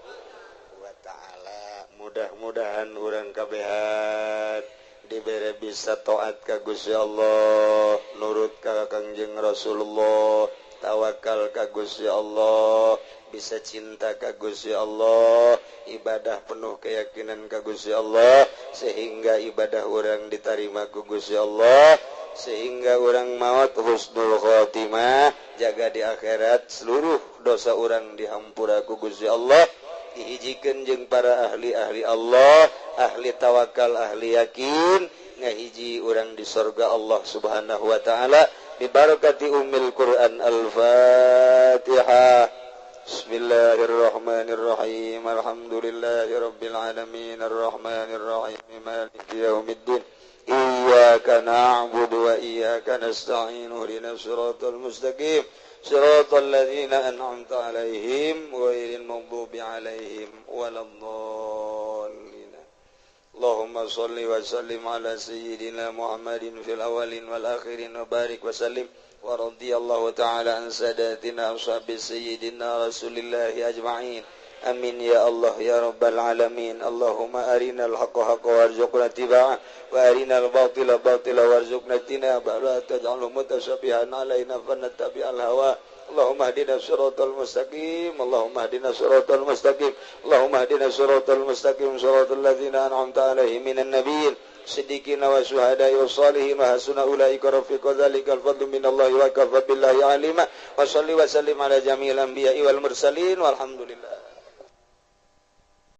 wa taala. Mudah-mudahan urang kabehan dibere bisa taat ka Gusti Allah, nurut ka Kangjeng Rasulullah, tawakal ka Gusti Allah, bisa cinta ka Gusti Allah, ibadah penuh keyakinan ka Gusti Allah, sehingga ibadah orang diterima ku Gusti Allah, sehingga orang maut husnul khotimah, jaga di akhirat seluruh dosa orang dihampura ku Gusti Allah, dihijikeun jeung para ahli-ahli Allah, ahli tawakal, ahli yakin, ngahiji orang di surga Allah Subhanahu wa taala bi barakati ummil Quran. Al-Fatihah. Bismillahirrahmanirrahim. Alhamdulillahirabbil alamin arrahmanir rahim maliki yaumiddin. Iyyaka na'budu wa iyyaka nasta'in. Ihdinas siratal mustaqim. Siratal ladzina an'amta 'alaihim ghairil maghdubi 'alaihim waladdallin. Allahumma shalli wa sallim ala sayyidina Muhammadin fil awwalin wal akhirin wa barik wa sallim wa radhiyallahu ta'ala an sadatina ashabi sayyidina Rasulillah ajma'in. Amin ya Allah ya rabbal alamin. Allahumma arinal haqqa haqqan warzuqna ittiba'ah wa arinal batila batila warzuqna ijtinabah. La taj'alhu mutashabihan alaina fanattabi'al hawa. Allahumma hdina siratal mustaqim. Allahumma hdina siratal mustaqim. Allahumma hdina siratal mustaqim. Siratal ladzina an'amta 'alaihim minan nabiyyin siddiqina wa syuhada'i wa shalihin wa hasuna ulaika rafiqa. Dzalikal fadlu minallahi wa kafa billahi alima. Wa shalli wa sallim ala jami'il anbiya'i wal mursalin walhamdulillah.